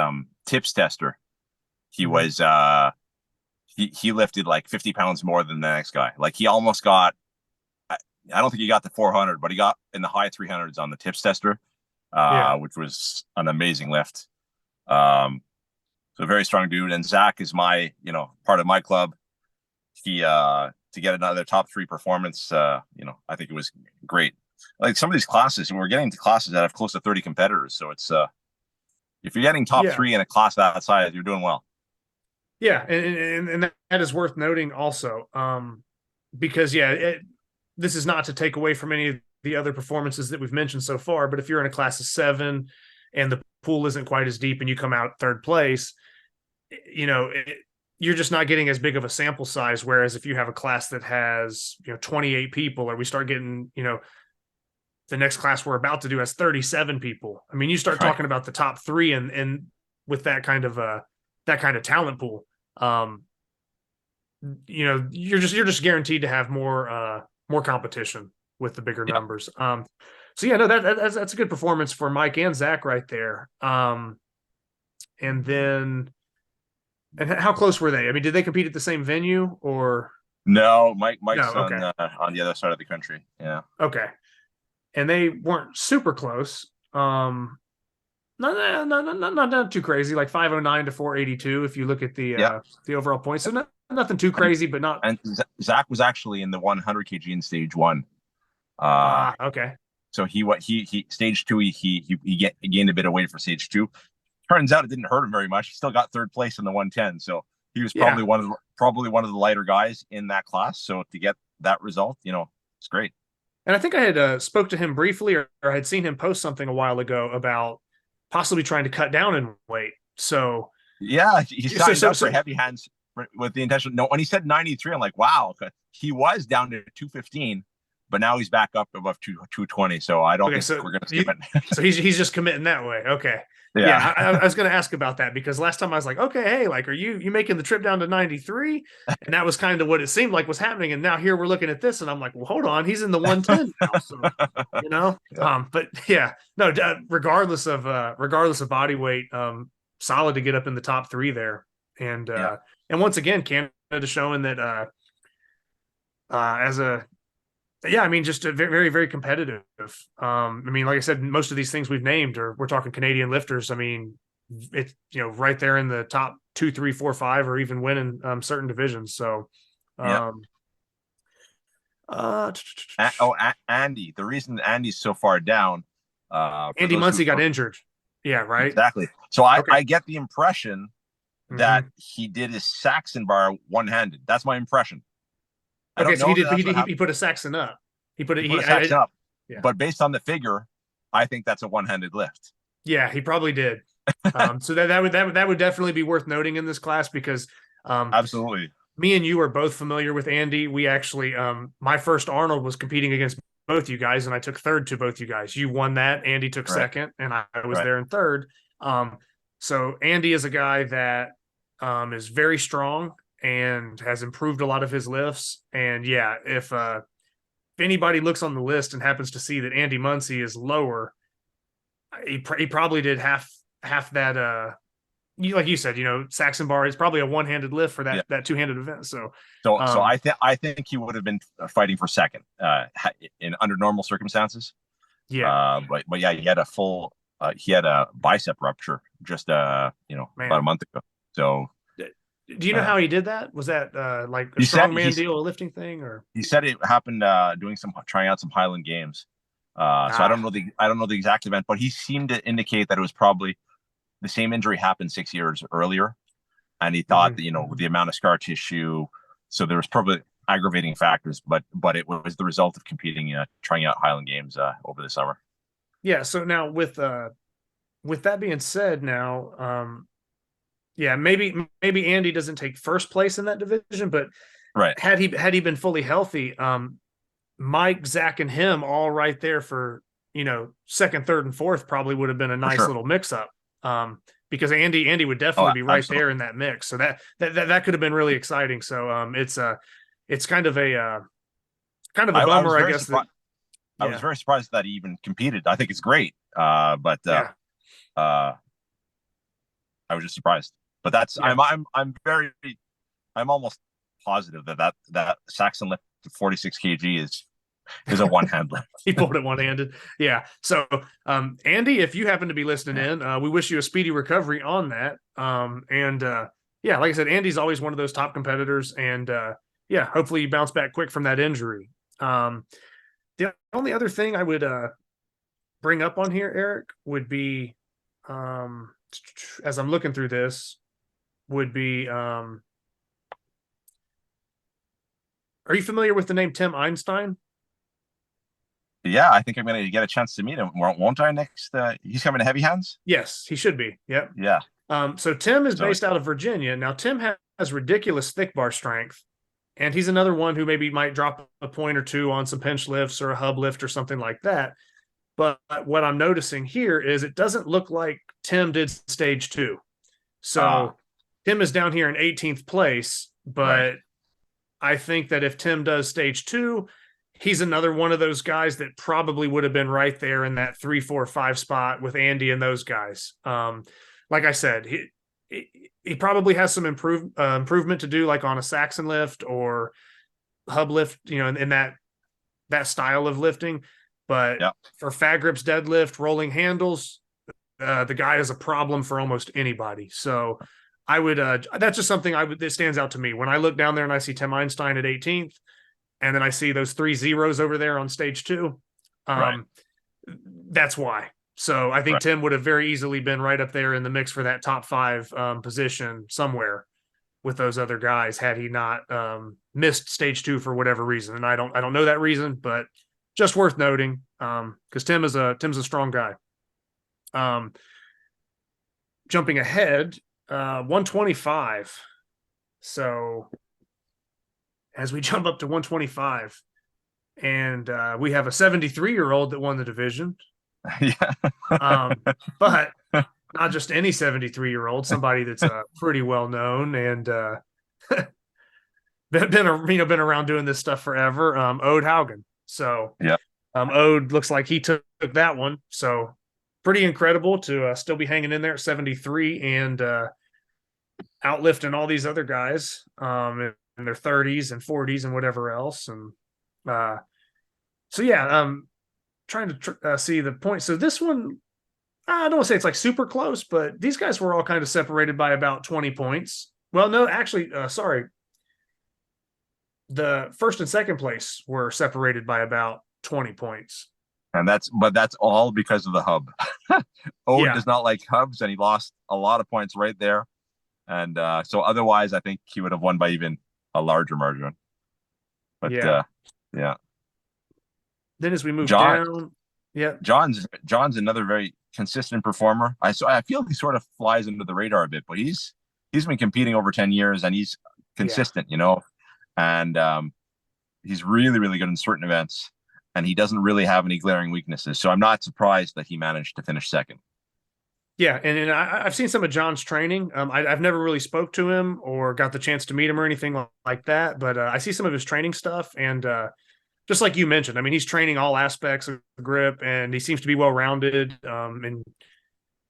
tips tester, he was he lifted like 50 pounds more than the next guy. Like he almost got, I don't think he got to 400, but he got in the high 300s on the tips tester, which was an amazing lift. So a very strong dude. And Zach is my, part of my club. He, to get another top 3 performance, I think it was great. Like some of these classes, and we're getting to classes that have close to 30 competitors. So it's, if you're getting top 3 in a class that size, you're doing well. Yeah, and that is worth noting also, because this is not to take away from any of the other performances that we've mentioned so far. But if you're in a class of 7 and the pool isn't quite as deep and you come out 3rd place, you're just not getting as big of a sample size. Whereas if you have a class that has 28 people, or we start getting the next class we're about to do has 37 people. You start talking about the top 3 and with that kind of talent pool. You're just guaranteed to have more competition with the bigger numbers. That's a good performance for Mike and Zach right there. And how close were they? Did they compete at the same venue or? No, Mike's on the other side of the country. Yeah. Okay. And they weren't super close. Not too crazy, like 509 to 482 if you look at the overall points. So nothing too crazy, but not. And Zach was actually in the 100 kg in stage 1. Okay. So he stage 2, he gained a bit of weight for stage 2. Turns out it didn't hurt him very much. He still got 3rd place in the 110. So he was probably one of the lighter guys in that class. So to get that result, it's great. And I think I had spoke to him briefly, or had seen him post something a while ago about possibly trying to cut down in weight. So yeah, he signed up for heavy hands with the intention. No, when he said 93, I'm like, wow, he was down to 215, but now he's back up above 220. So I don't think we're going to skip it. So he's just committing that way. Okay. Yeah, I was going to ask about that, because last time I was like, okay, hey, like, are you making the trip down to 93? And that was kind of what it seemed like was happening. And now here we're looking at this, and I'm like, well, hold on, he's in the 110 now, so, Yeah. But yeah, no, regardless of body weight, solid to get up in the top 3 there. And and once again, Canada showing that just a very, very, very competitive. I mean, like I said, most of these things we've named, or we're talking Canadian lifters. I mean, it's right there in the top 2, 3, 4, 5, or even winning certain divisions. So, Andy. The reason Andy's so far down, Andy Muncie got injured. Yeah, right. Exactly. So I get the impression that he did his Saxon bar one-handed. That's my impression. Okay, so he put a Saxon up. He put a Saxon up. Yeah. But based on the figure, I think that's a one-handed lift. Yeah, he probably did. So that would definitely be worth noting in this class, because absolutely, me and you are both familiar with Andy. We actually my first Arnold was competing against both you guys, and I took 3rd to both you guys. You won that. Andy took 2nd, and I was there in 3rd. So Andy is a guy that is very strong and has improved a lot of his lifts. And yeah, if anybody looks on the list and happens to see that Andy Muncie is lower, he probably did half that. Like you said, Saxon bar is probably a one-handed lift for that two-handed event. So I think he would have been fighting for 2nd in under normal circumstances. Yeah. But yeah, he had a bicep rupture just about a month ago. So. Do you know how he did that? Was that like a strongman deal, a lifting thing, or? He said it happened trying out some Highland Games. So I don't know the exact event, but he seemed to indicate that it was probably the same injury happened 6 years earlier, and he thought that with the amount of scar tissue, so there was probably aggravating factors, but it was the result of competing, trying out Highland Games over the summer. Yeah. So now with that being said, now. Yeah, maybe Andy doesn't take 1st place in that division, but had he been fully healthy, Mike, Zach, and him all right there for 2nd, 3rd, and 4th probably would have been a nice little mix up. Because Andy would definitely be right there in that mix. So that could have been really exciting. So it's kind of a bummer, I guess. I was very surprised that he even competed. I think it's great, but I was just surprised. But that's I'm almost positive that Saxon lift to 46 kg is a one-hand lift. He pulled it one-handed. Yeah. So Andy, if you happen to be listening in, we wish you a speedy recovery on that. Like I said, Andy's always one of those top competitors, and hopefully you bounce back quick from that injury. The only other thing I would bring up on here, Eric, would be as I'm looking through this, would be are you familiar with the name Tim Einstein? Yeah, I think I'm going to get a chance to meet him, won't I? Next, he's coming to Heavy Hands. Yes, he should be. Yep. Yeah. So Tim is based out of Virginia. Now Tim has ridiculous thick bar strength, and he's another one who maybe might drop a point or two on some pinch lifts or a hub lift or something like that. But what I'm noticing here is it doesn't look like Tim did stage 2. So Tim is down here in 18th place, but I think that if Tim does stage 2, he's another one of those guys that probably would have been right there in that 3, 4, 5 spot with Andy and those guys. Like I said, he probably has some improvement to do, like on a Saxon lift or hub lift, in that style of lifting. But for fat grips, deadlift, rolling handles, the guy is a problem for almost anybody. So I would that's just something that stands out to me when I look down there and I see Tim Einstein at 18th, and then I see those 3 zeros over there on stage 2. that's why. So I think Right. Tim would have very easily been right up there in the mix for that top 5 position somewhere with those other guys had he not missed stage 2 for whatever reason. And I don't know that reason, but just worth noting because Tim's a strong guy. Jumping ahead, 125. So as we jump up to 125, and we have a 73-year-old that won the division. Yeah. But not just any 73-year-old, somebody that's pretty well known and been around doing this stuff forever. Ode Haugen. So yeah, Ode looks like he took that one. So pretty incredible to still be hanging in there at 73 and outlifting all these other guys in their 30s and 40s and whatever else. And so yeah, trying to see the point. So this one, I don't want to say it's like super close, but these guys were all kind of separated by about 20 points. Well, no, actually, sorry. The first and second place were separated by about 20 points. And that's all because of the hub. Ode does not like hubs, and he lost a lot of points right there. And so otherwise, I think he would have won by even a larger margin. But yeah. Then as we move down, John's another very consistent performer. I feel he sort of flies under the radar a bit, but he's been competing over 10 years and he's consistent, and he's really, really good in certain events, and he doesn't really have any glaring weaknesses. So I'm not surprised that he managed to finish second. Yeah, and I've seen some of John's training. I've never really spoke to him or got the chance to meet him or anything like that, but I see some of his training stuff, and just like you mentioned, I mean, he's training all aspects of grip, and he seems to be well-rounded and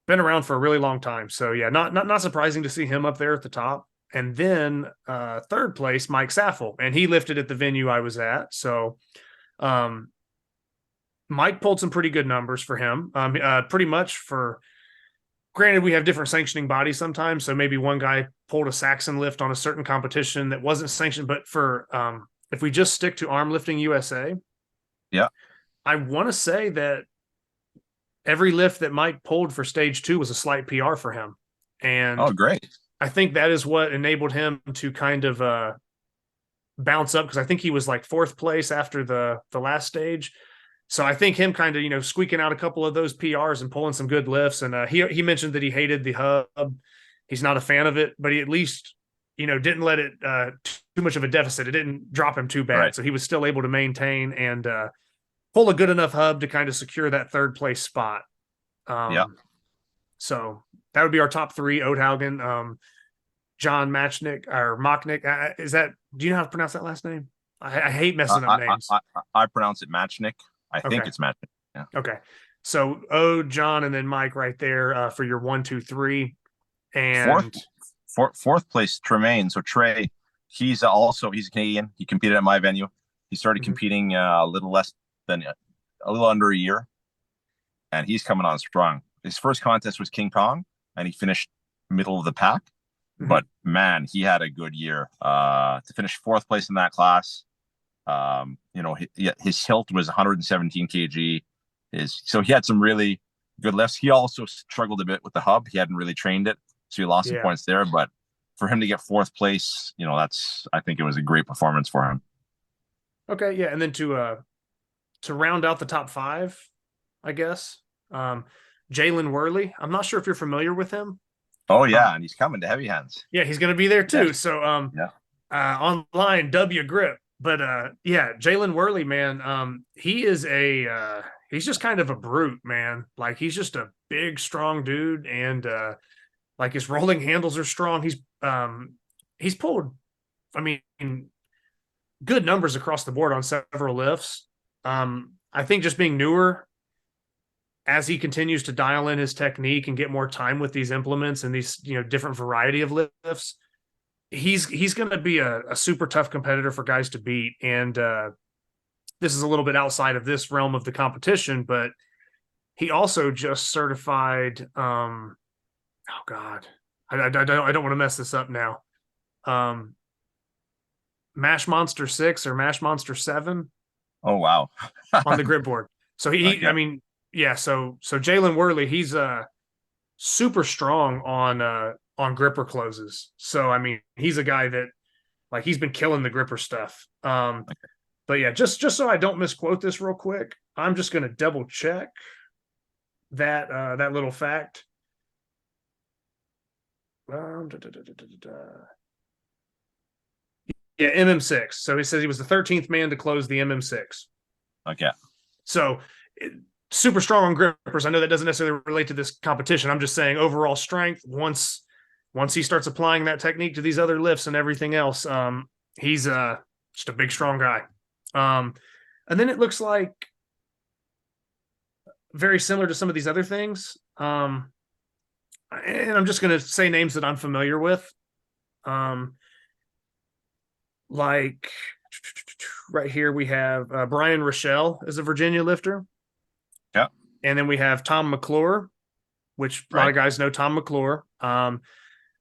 been around for a really long time. So yeah, not surprising to see him up there at the top. And then third place, Mike Saffel, and he lifted at the venue I was at. So Mike pulled some pretty good numbers for him. Pretty much for, granted, we have different sanctioning bodies sometimes. So maybe one guy pulled a Saxon lift on a certain competition that wasn't sanctioned, but for if we just stick to Armlifting USA, I want to say that every lift that Mike pulled for stage 2 was a slight PR for him. And great. I think that is what enabled him to kind of bounce up, because I think he was like 4th place after the last stage. So I think him kind of, squeaking out a couple of those PRs and pulling some good lifts. And he mentioned that he hated the hub. He's not a fan of it, but he at least, didn't let it too much of a deficit. It didn't drop him too bad. Right. So he was still able to maintain and pull a good enough hub to kind of secure that 3rd place spot. So that would be our top 3: Ode Haugen, John Machnick or Machnick. Do you know how to pronounce that last name? I hate messing up names. I pronounce it Machnick. I think it's Machnick. Yeah. Okay. So Ode, John, and then Mike right there for your 1, 2, 3. And fourth place, Tremaine. So Trey, he's Canadian. He competed at my venue. He started competing a little under a year, and he's coming on strong. His first contest was King Kong, and he finished middle of the pack. Mm-hmm. But man, he had a good year. To finish 4th place in that class, his hilt was 117 kg. So he had some really good lifts. He also struggled a bit with the hub. He hadn't really trained it, so he lost some points there. But for him to get 4th place, I think it was a great performance for him. Okay, yeah, and then to round out the top 5, I guess, Jalen Worley. I'm not sure if you're familiar with him. Oh yeah, and he's coming to Heavy Hands. Yeah, he's going to be there too. Yeah. So online W Grip, but Jalen Worley, man, he is he's just kind of a brute, man. Like, he's just a big, strong dude, and like, his rolling handles are strong. He's pulled, I mean, good numbers across the board on several lifts. I think just being newer, as he continues to dial in his technique and get more time with these implements and these, different variety of lifts, he's going to be a super tough competitor for guys to beat. And this is a little bit outside of this realm of the competition, but he also just certified. Oh God, I don't want to mess this up now. Mash Monster 6 or Mash Monster 7. Oh wow. On the grip board. So I mean, yeah, so Jalen Worley, he's super strong on gripper closes. So I mean, he's a guy that like he's been killing the gripper stuff. But yeah, just so I don't misquote this real quick, I'm just going to double check that little fact. Yeah, MM6. So he says he was the 13th man to close the MM6. Okay. So super strong on grippers. I know that doesn't necessarily relate to this competition. I'm just saying overall strength. Once he starts applying that technique to these other lifts and everything else, he's just a big, strong guy. And then it looks like very similar to some of these other things. And I'm just going to say names that I'm familiar with. Like right here, we have Brian Rochelle is a Virginia lifter. Yeah. And then we have Tom McClure, which a lot of guys know Tom McClure. And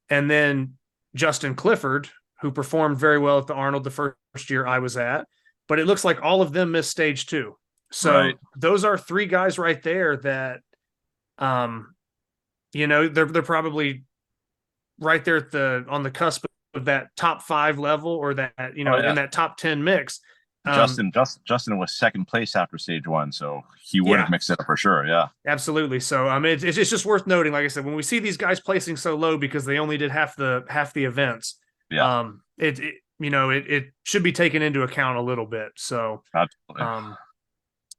then Justin Clifford, who performed very well at the Arnold the first year I was at. But it looks like all of them missed stage 2. So those are 3 guys right there that, they're probably right there at on the cusp of that top 5 level, or that, in that top 10 mix. Justin was second place after stage 1, so he would have mixed it up for sure. Yeah, absolutely. So it's just worth noting, like I said, when we see these guys placing so low because they only did half the events, it should be taken into account a little bit. So absolutely.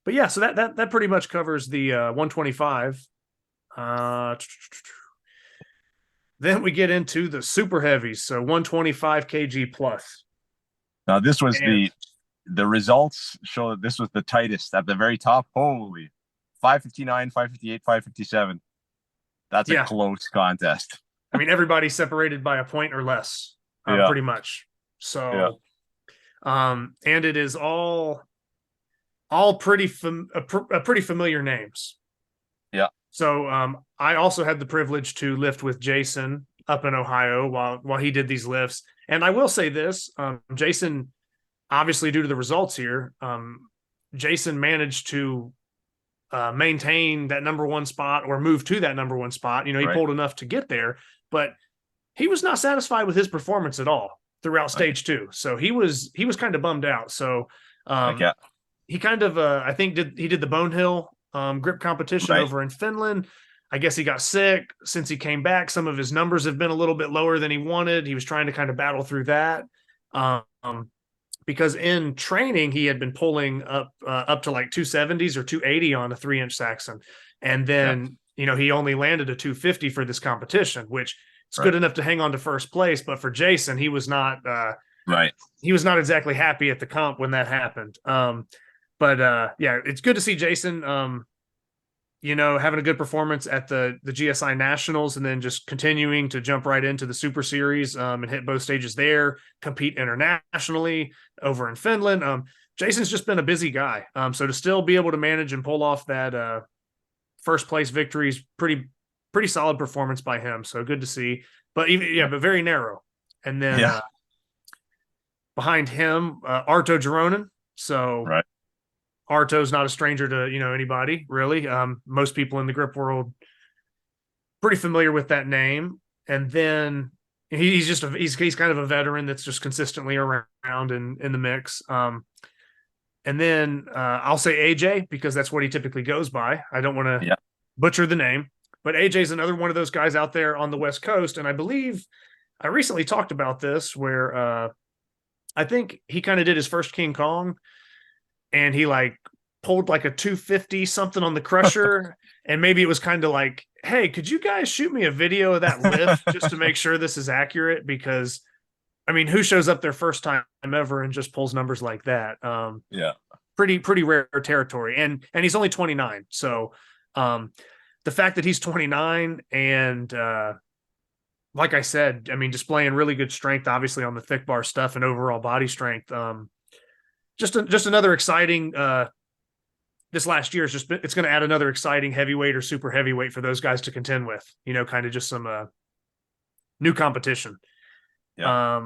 But yeah, so that pretty much covers the 125. Then we get into the super heavies, so 125 kg plus. Now this was the results show that this was the tightest at the very top. Holy, 559, 558, 557. That's a close contest. I mean, everybody's separated by a point or less, pretty much. So, and it is all pretty familiar names. Yeah. So I also had the privilege to lift with Jason up in Ohio while he did these lifts. And I will say this, Jason, obviously due to the results here, Jason managed to maintain that number 1 spot or move to that number 1 spot. He pulled enough to get there, but he was not satisfied with his performance at all throughout stage 2. So he was kind of bummed out. So he kind of, I think he did the Bonehill grip competition over in Finland. I guess he got sick. Since he came back, some of his numbers have been a little bit lower than he wanted. He was trying to kind of battle through that. Because in training, he had been pulling up to like 270s or 280 on a 3-inch Saxon. And then, he only landed a 250 for this competition, which is good enough to hang on to first place. But for Jason, he was not, he was not exactly happy at the comp when that happened. But it's good to see Jason, having a good performance at the GSI Nationals, and then just continuing to jump right into the Super Series and hit both stages there, compete internationally over in Finland. Jason's just been a busy guy. So to still be able to manage and pull off that first place victory is pretty solid performance by him. So good to see. But but very narrow. And then behind him, Arto Gironin. So Arto's not a stranger to, anybody really. Most people in the grip world pretty familiar with that name. And then he's just he's kind of a veteran that's just consistently around in the mix. And then I'll say AJ because that's what he typically goes by. I don't want to butcher the name, but AJ's another one of those guys out there on the West Coast. And I believe I recently talked about this where I think he kind of did his first King Kong, and he pulled like a 250 something on the crusher. And maybe it was kind of like, hey, could you guys shoot me a video of that lift just to make sure this is accurate? Because I mean, who shows up their first time ever and just pulls numbers like that? Pretty rare territory. And he's only 29. So the fact that he's 29 and like I said, I mean, displaying really good strength, obviously on the thick bar stuff and overall body strength. Just another exciting. This last year it's going to add another exciting heavyweight or super heavyweight for those guys to contend with. Kind of just some new competition. Yeah.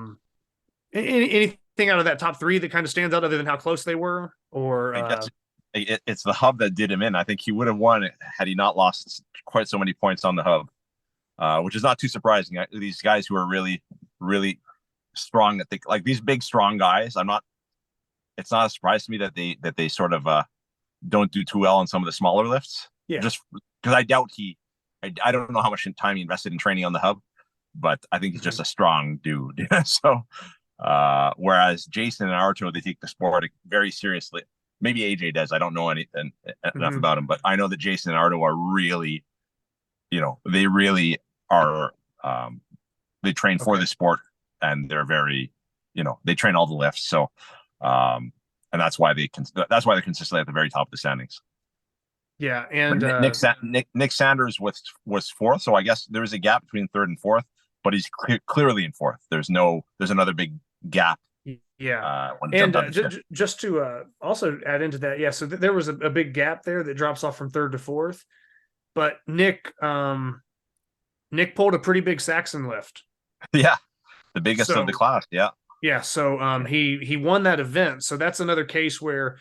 Anything out of that top 3 that kind of stands out other than how close they were? Or it's the hub that did him in. I think he would have won had he not lost quite so many points on the hub, which is not too surprising. These guys who are really, really strong, that like these big, strong guys, it's not a surprise to me that they sort of don't do too well on some of the smaller lifts. Yeah. Just because I doubt I don't know how much time he invested in training on the hub, but I think he's just a strong dude. So, whereas Jason and Arto, they take the sport very seriously. Maybe AJ does. I don't know anything enough about him, but I know that Jason and Arto are really, they really are. They train for the sport, and they're very, they train all the lifts. So, and that's why they're consistently at the very top of the standings. Yeah, and Nick Sanders was fourth, so I guess there is a gap between third and fourth, but he's clearly in fourth. There's another big gap. Yeah, and just to also add into that, yeah. So there was a big gap there that drops off from third to fourth, but Nick pulled a pretty big Saxon lift. Yeah, the biggest of the class. Yeah. Yeah, so he won that event. So that's another case where,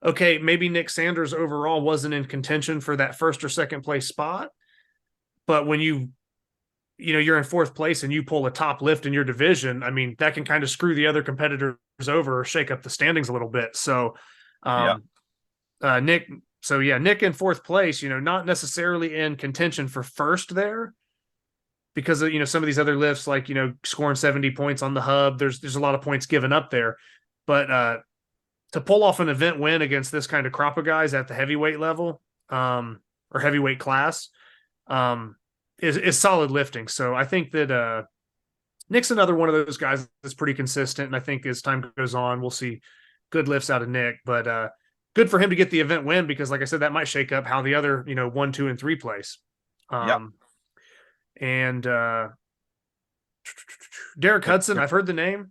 okay, maybe Nick Sanders overall wasn't in contention for that first or second place spot, but when you're in fourth place and you pull a top lift in your division, I mean, that can kind of screw the other competitors over or shake up the standings a little bit. So, Nick in fourth place, not necessarily in contention for first there, because of, some of these other lifts, like, scoring 70 points on the hub, there's a lot of points given up there. But to pull off an event win against this kind of crop of guys at the heavyweight level, or heavyweight class, is solid lifting. So I think that Nick's another one of those guys that's pretty consistent. And I think as time goes on, we'll see good lifts out of Nick. But good for him to get the event win, because like I said, that might shake up how the other, 1, 2, and 3 place. And Derek Hudson, I've heard the name.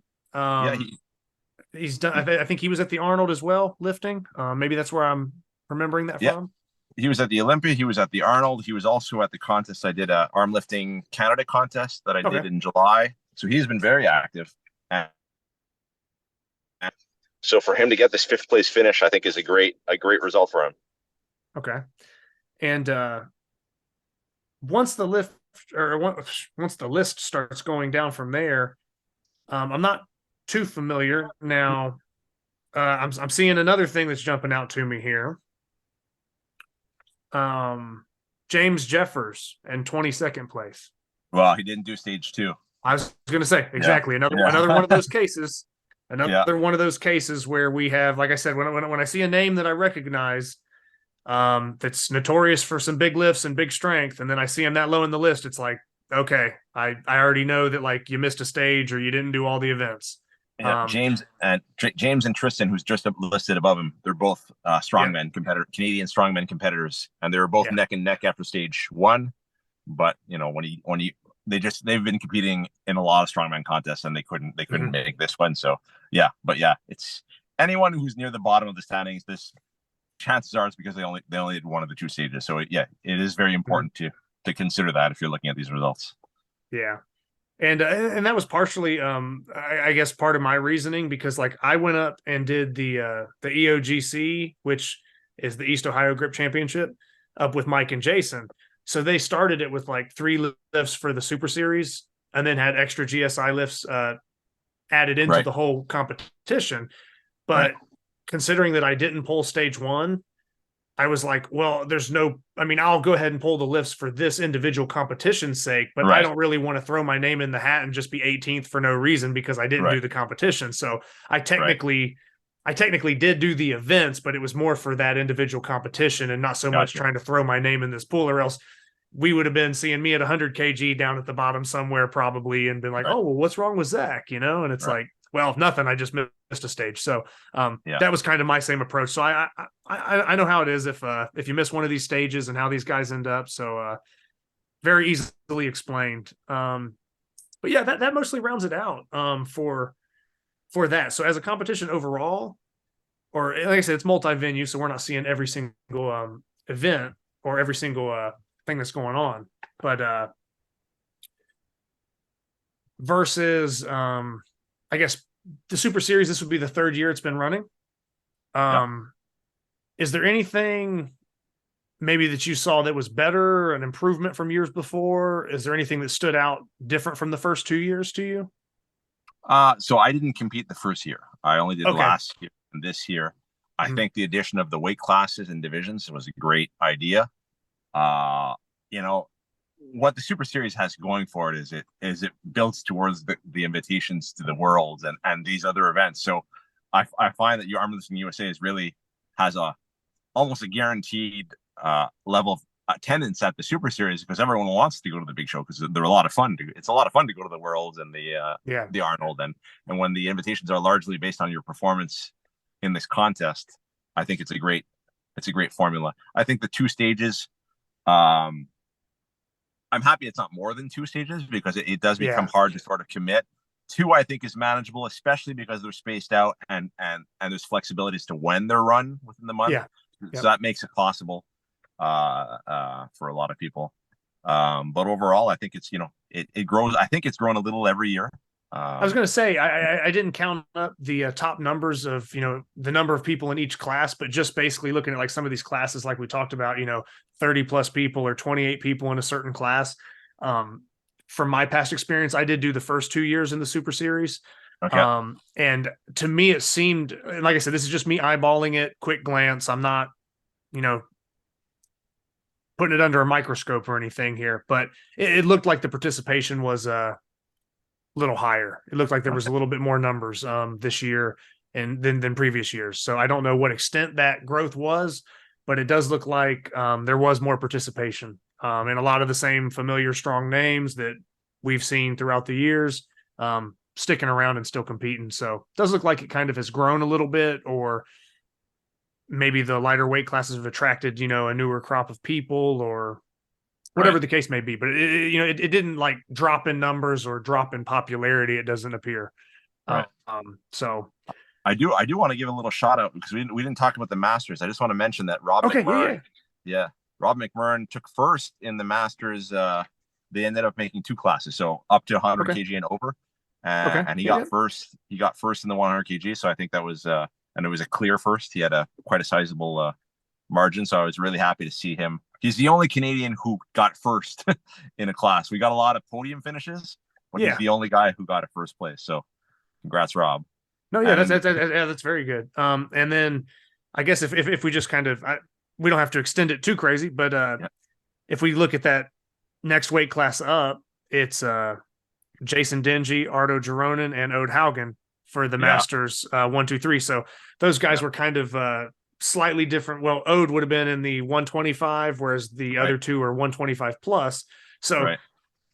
He's done. I think he was at the Arnold as well, lifting. Maybe that's where I'm remembering that from. He was at the Olympia. He was at the Arnold. He was also at the contest. I did a Armlifting Canada contest that I did in July. So he's been very active. So for him to get this 5th place finish, I think is a great result for him. Okay. And once the list starts going down from there, I'm not too familiar now. I'm seeing another thing that's jumping out to me here. James Jeffers in 22nd place. Well, he didn't do stage 2. I was going to say exactly another one of those cases. One of those cases where we have, like I said, when I see a name that I recognize, that's notorious for some big lifts and big strength, and then I see him that low in the list, it's like, okay, I already know that, like, you missed a stage or you didn't do all the events. James and Tristan, who's just listed above him, they're both Canadian strongmen competitors, and they were both neck and neck after stage 1. But they've been competing in a lot of strongman contests, and they couldn't make this one. So it's anyone who's near the bottom of the standings. This chances are it's because they only did one of the 2 stages. So it is very important to consider that if you're looking at these results. Yeah. And that was partially, I guess, part of my reasoning, because, like, I went up and did the EOGC, which is the East Ohio Grip Championship, up with Mike and Jason. So they started it with like 3 lifts for the Super Series, and then had extra GSI lifts added into the whole competition. But considering that I didn't pull stage 1, I was like, well, I'll go ahead and pull the lifts for this individual competition's sake, but I don't really want to throw my name in the hat and just be 18th for no reason because I didn't do the competition. So I technically did do the events, but it was more for that individual competition and not so much trying to throw my name in this pool, or else we would have been seeing me at 100 kg down at the bottom somewhere probably and been like, oh, well, what's wrong with Zach? And it's like, well, nothing. I just missed a stage. So that was kind of my same approach. So I know how it is if you miss one of these stages and how these guys end up. So very easily explained. But yeah, that mostly rounds it out for that. So as a competition overall, or like I said, it's multi-venue, so we're not seeing every single event or every single thing that's going on. But versus I guess the Super Series, this would be the 3rd year it's been running. is there anything maybe that you saw that was better, an improvement from years before? Is there anything that stood out different from the first 2 years to you? So I didn't compete the first year. I only did the last year and this year. I think the addition of the weight classes and divisions was a great idea. What the Super Series has going for it is it builds towards the invitations to the world and these other events. So I find that your Armlifting USA has almost a guaranteed level of attendance at the Super Series because everyone wants to go to the big show because they're a lot of fun. It's a lot of fun to go to the Worlds and the Arnold, and when the invitations are largely based on your performance in this contest, I think it's a great formula. I think the 2 stages, I'm happy it's not more than 2 stages because it does become hard to sort of commit. 2, I think, is manageable, especially because they're spaced out and there's flexibility as to when they're run within the month. So that makes it possible for a lot of people. But overall, I think it's, it grows. I think it's grown a little every year. I was going to say, I didn't count up the top numbers of, the number of people in each class, but just basically looking at like some of these classes, like we talked about, 30 plus people or 28 people in a certain class. From my past experience, I did do the first 2 years in the Super Series. Okay. And to me, it seemed, like I said, this is just me eyeballing it, quick glance. I'm not, putting it under a microscope or anything here, but it looked like the participation was little higher. It looked like there was a little bit more numbers this year and than previous years. So I don't know what extent that growth was, but it does look like there was more participation and a lot of the same familiar strong names that we've seen throughout the years sticking around and still competing. So it does look like it kind of has grown a little bit, or maybe the lighter weight classes have attracted, a newer crop of people or whatever the case may be, but it didn't like drop in numbers or drop in popularity. It doesn't appear. Right. So I do want to give a little shout out because we didn't talk about the Masters. I just want to mention that Rob McMurray, Rob McMurray took first in the Masters. They ended up making 2 classes, so up to 100 kg and over, and he got first. He got first in the 100 kg, so I think that was and it was a clear first. He had quite a sizable margin, so I was really happy to see him. He's the only Canadian who got first in a class. We got a lot of podium finishes, but he's the only guy who got a first place. So, congrats, Rob. No, that's very good. And then I guess if we just kind of we don't have to extend it too crazy, but if we look at that next weight class up, it's Jason Dingy, Ardo Gironin, and Ode Haugen for the Masters 1, 2, 3. So those guys were kind of slightly different. Well, Ode would have been in the 125, whereas the other two are 125 plus. So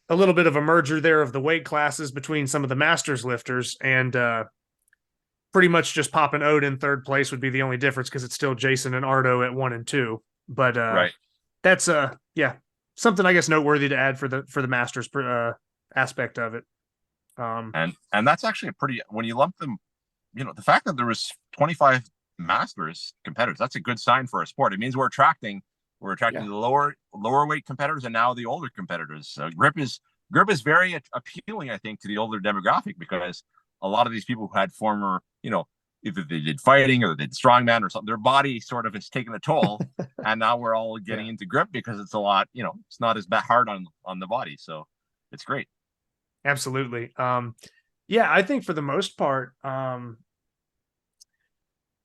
a little bit of a merger there of the weight classes between some of the Masters lifters, and pretty much just popping Ode in third place would be the only difference because it's still Jason and Ardo at 1 and 2. But that's something I guess noteworthy to add for the Masters aspect of it. And that's actually a pretty, when you lump them, the fact that there was 25 Masters competitors, that's a good sign for a sport. It means we're attracting the lower weight competitors and now the older competitors. Grip is very appealing, I think, to the older demographic because a lot of these people who had former, either they did fighting or they did strongman or something, their body sort of has taken a toll, and now we're all getting into grip because it's a lot, it's not as hard on the body, so it's great. Absolutely. I think for the most part,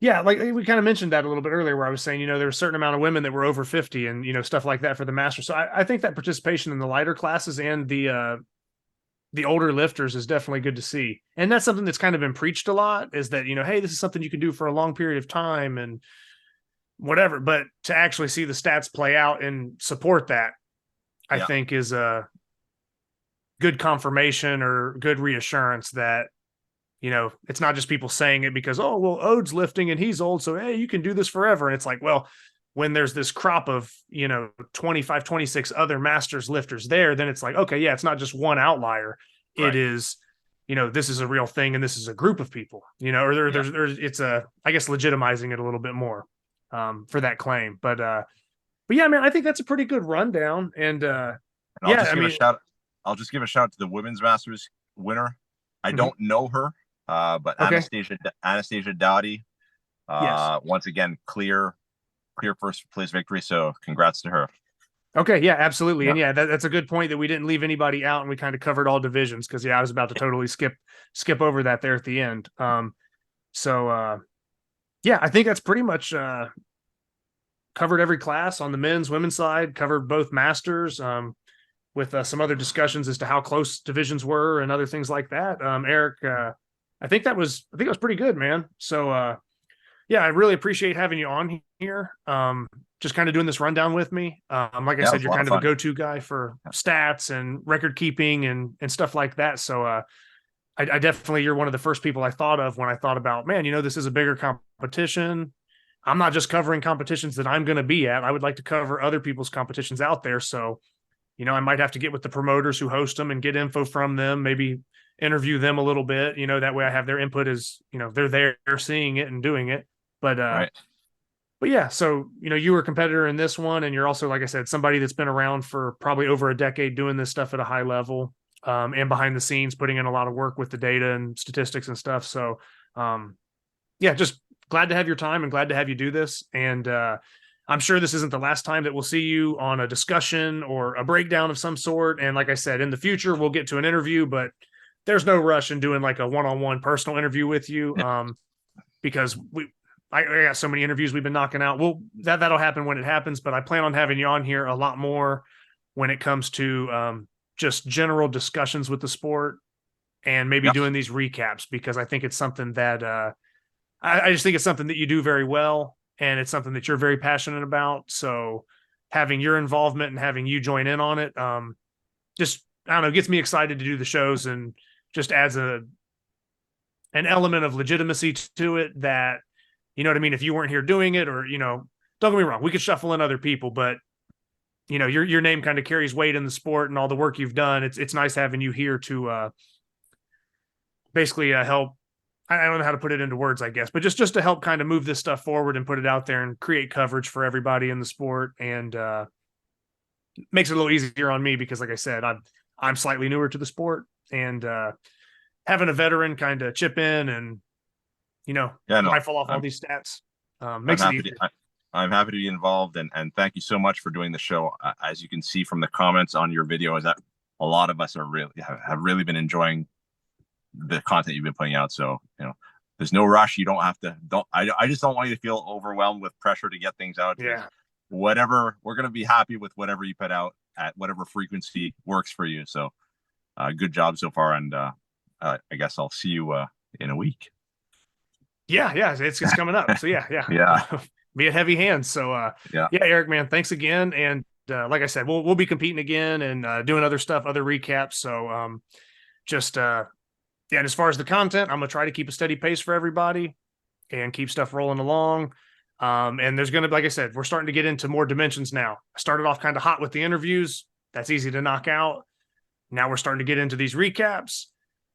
like we kind of mentioned that a little bit earlier where I was saying, there were a certain amount of women that were over 50 and, stuff like that for the Masters. So I think that participation in the lighter classes and the older lifters is definitely good to see. And that's something that's kind of been preached a lot is that, hey, this is something you can do for a long period of time and whatever, but to actually see the stats play out and support that, I think is a good confirmation or good reassurance that, it's not just people saying it because, oh, well, Ode's lifting and he's old, so, hey, you can do this forever. And it's like, well, when there's this crop of, 25, 26 other Masters lifters there, then it's like, okay, yeah, it's not just one outlier. Right. It is, this is a real thing and this is a group of people, or there's it's I guess legitimizing it a little bit more for that claim. But yeah, man, I think that's a pretty good rundown. And I'll just give a shout to the women's Masters winner. I don't know her, but Anastasia Dowdy, once again, clear clear first place victory. So congrats to her. Okay, yeah, absolutely. And yeah, that's a good point that we didn't leave anybody out and we kind of covered all divisions because I was about to totally skip over that there at the end. Yeah, I think that's pretty much covered every class on the men's, women's side, covered both masters, with some other discussions as to how close divisions were and other things like that. Eric, I think it was pretty good, man. So yeah, I really appreciate having you on here. Just kind of doing this rundown with me. Like I said, you're kind of a go-to guy for stats and record keeping and stuff like that. So I definitely, you're one of the first people I thought of when I thought about, man, this is a bigger competition. I'm not just covering competitions that I'm going to be at. I would like to cover other people's competitions out there. So, I might have to get with the promoters who host them and get info from them, maybe interview them a little bit, that way I have their input as, they're there seeing it and doing it. But, right. But yeah, so, you were a competitor in this one, and you're also, like I said, somebody that's been around for probably over a decade doing this stuff at a high level, and behind the scenes, putting in a lot of work with the data and statistics and stuff. So, yeah, just glad to have your time and glad to have you do this. And I'm sure this isn't the last time that we'll see you on a discussion or a breakdown of some sort. And like I said, in the future, we'll get to an interview, but there's no rush in doing like a one-on-one personal interview with you, because I got so many interviews we've been knocking out. Well, that'll happen when it happens, but I plan on having you on here a lot more when it comes to just general discussions with the sport and maybe doing these recaps, because I think it's something that I just think it's something that you do very well, and it's something that you're very passionate about. So having your involvement and having you join in on it, just, I don't know, gets me excited to do the shows and just adds an element of legitimacy to it that, you know what I mean? If you weren't here doing it, or, don't get me wrong, we could shuffle in other people, but your name kind of carries weight in the sport and all the work you've done. It's nice having you here to basically help. I don't know how to put it into words, I guess, but just to help kind of move this stuff forward and put it out there and create coverage for everybody in the sport. And makes it a little easier on me because, like I said, I'm slightly newer to the sport, and having a veteran kind of chip in and, rifle off all these stats makes it easier. I'm happy to be involved, and thank you so much for doing the show. As you can see from the comments on your video, is that a lot of us have really been enjoying the content you've been putting out. So, there's no rush. You don't have to, I just don't want you to feel overwhelmed with pressure to get things out. Yeah. Whatever, we're going to be happy with whatever you put out at whatever frequency works for you. So, good job so far. And I guess I'll see you in a week. Yeah. It's coming up. So yeah. Be a heavy hand. So yeah, Eric, man, thanks again. And like I said, we'll be competing again and doing other stuff, other recaps. So and as far as the content, I'm gonna try to keep a steady pace for everybody and keep stuff rolling along. And there's gonna, like I said, we're starting to get into more dimensions now. I started off kind of hot with the interviews. That's easy to knock out. Now we're starting to get into these recaps.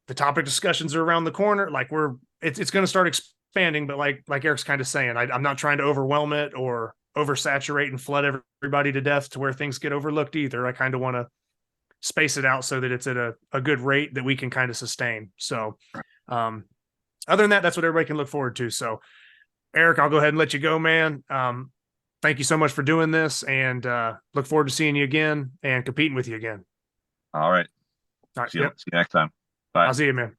The topic discussions are around the corner. Like it's going to start expanding, but like Eric's kind of saying, I'm not trying to overwhelm it or oversaturate and flood everybody to death to where things get overlooked either. I kind of want to space it out so that it's at a good rate that we can kind of sustain. So other than that, that's what everybody can look forward to. So Eric, I'll go ahead and let you go, man. Thank you so much for doing this, and look forward to seeing you again and competing with you again. All right. All right. See you next time. Bye. I'll see you, man.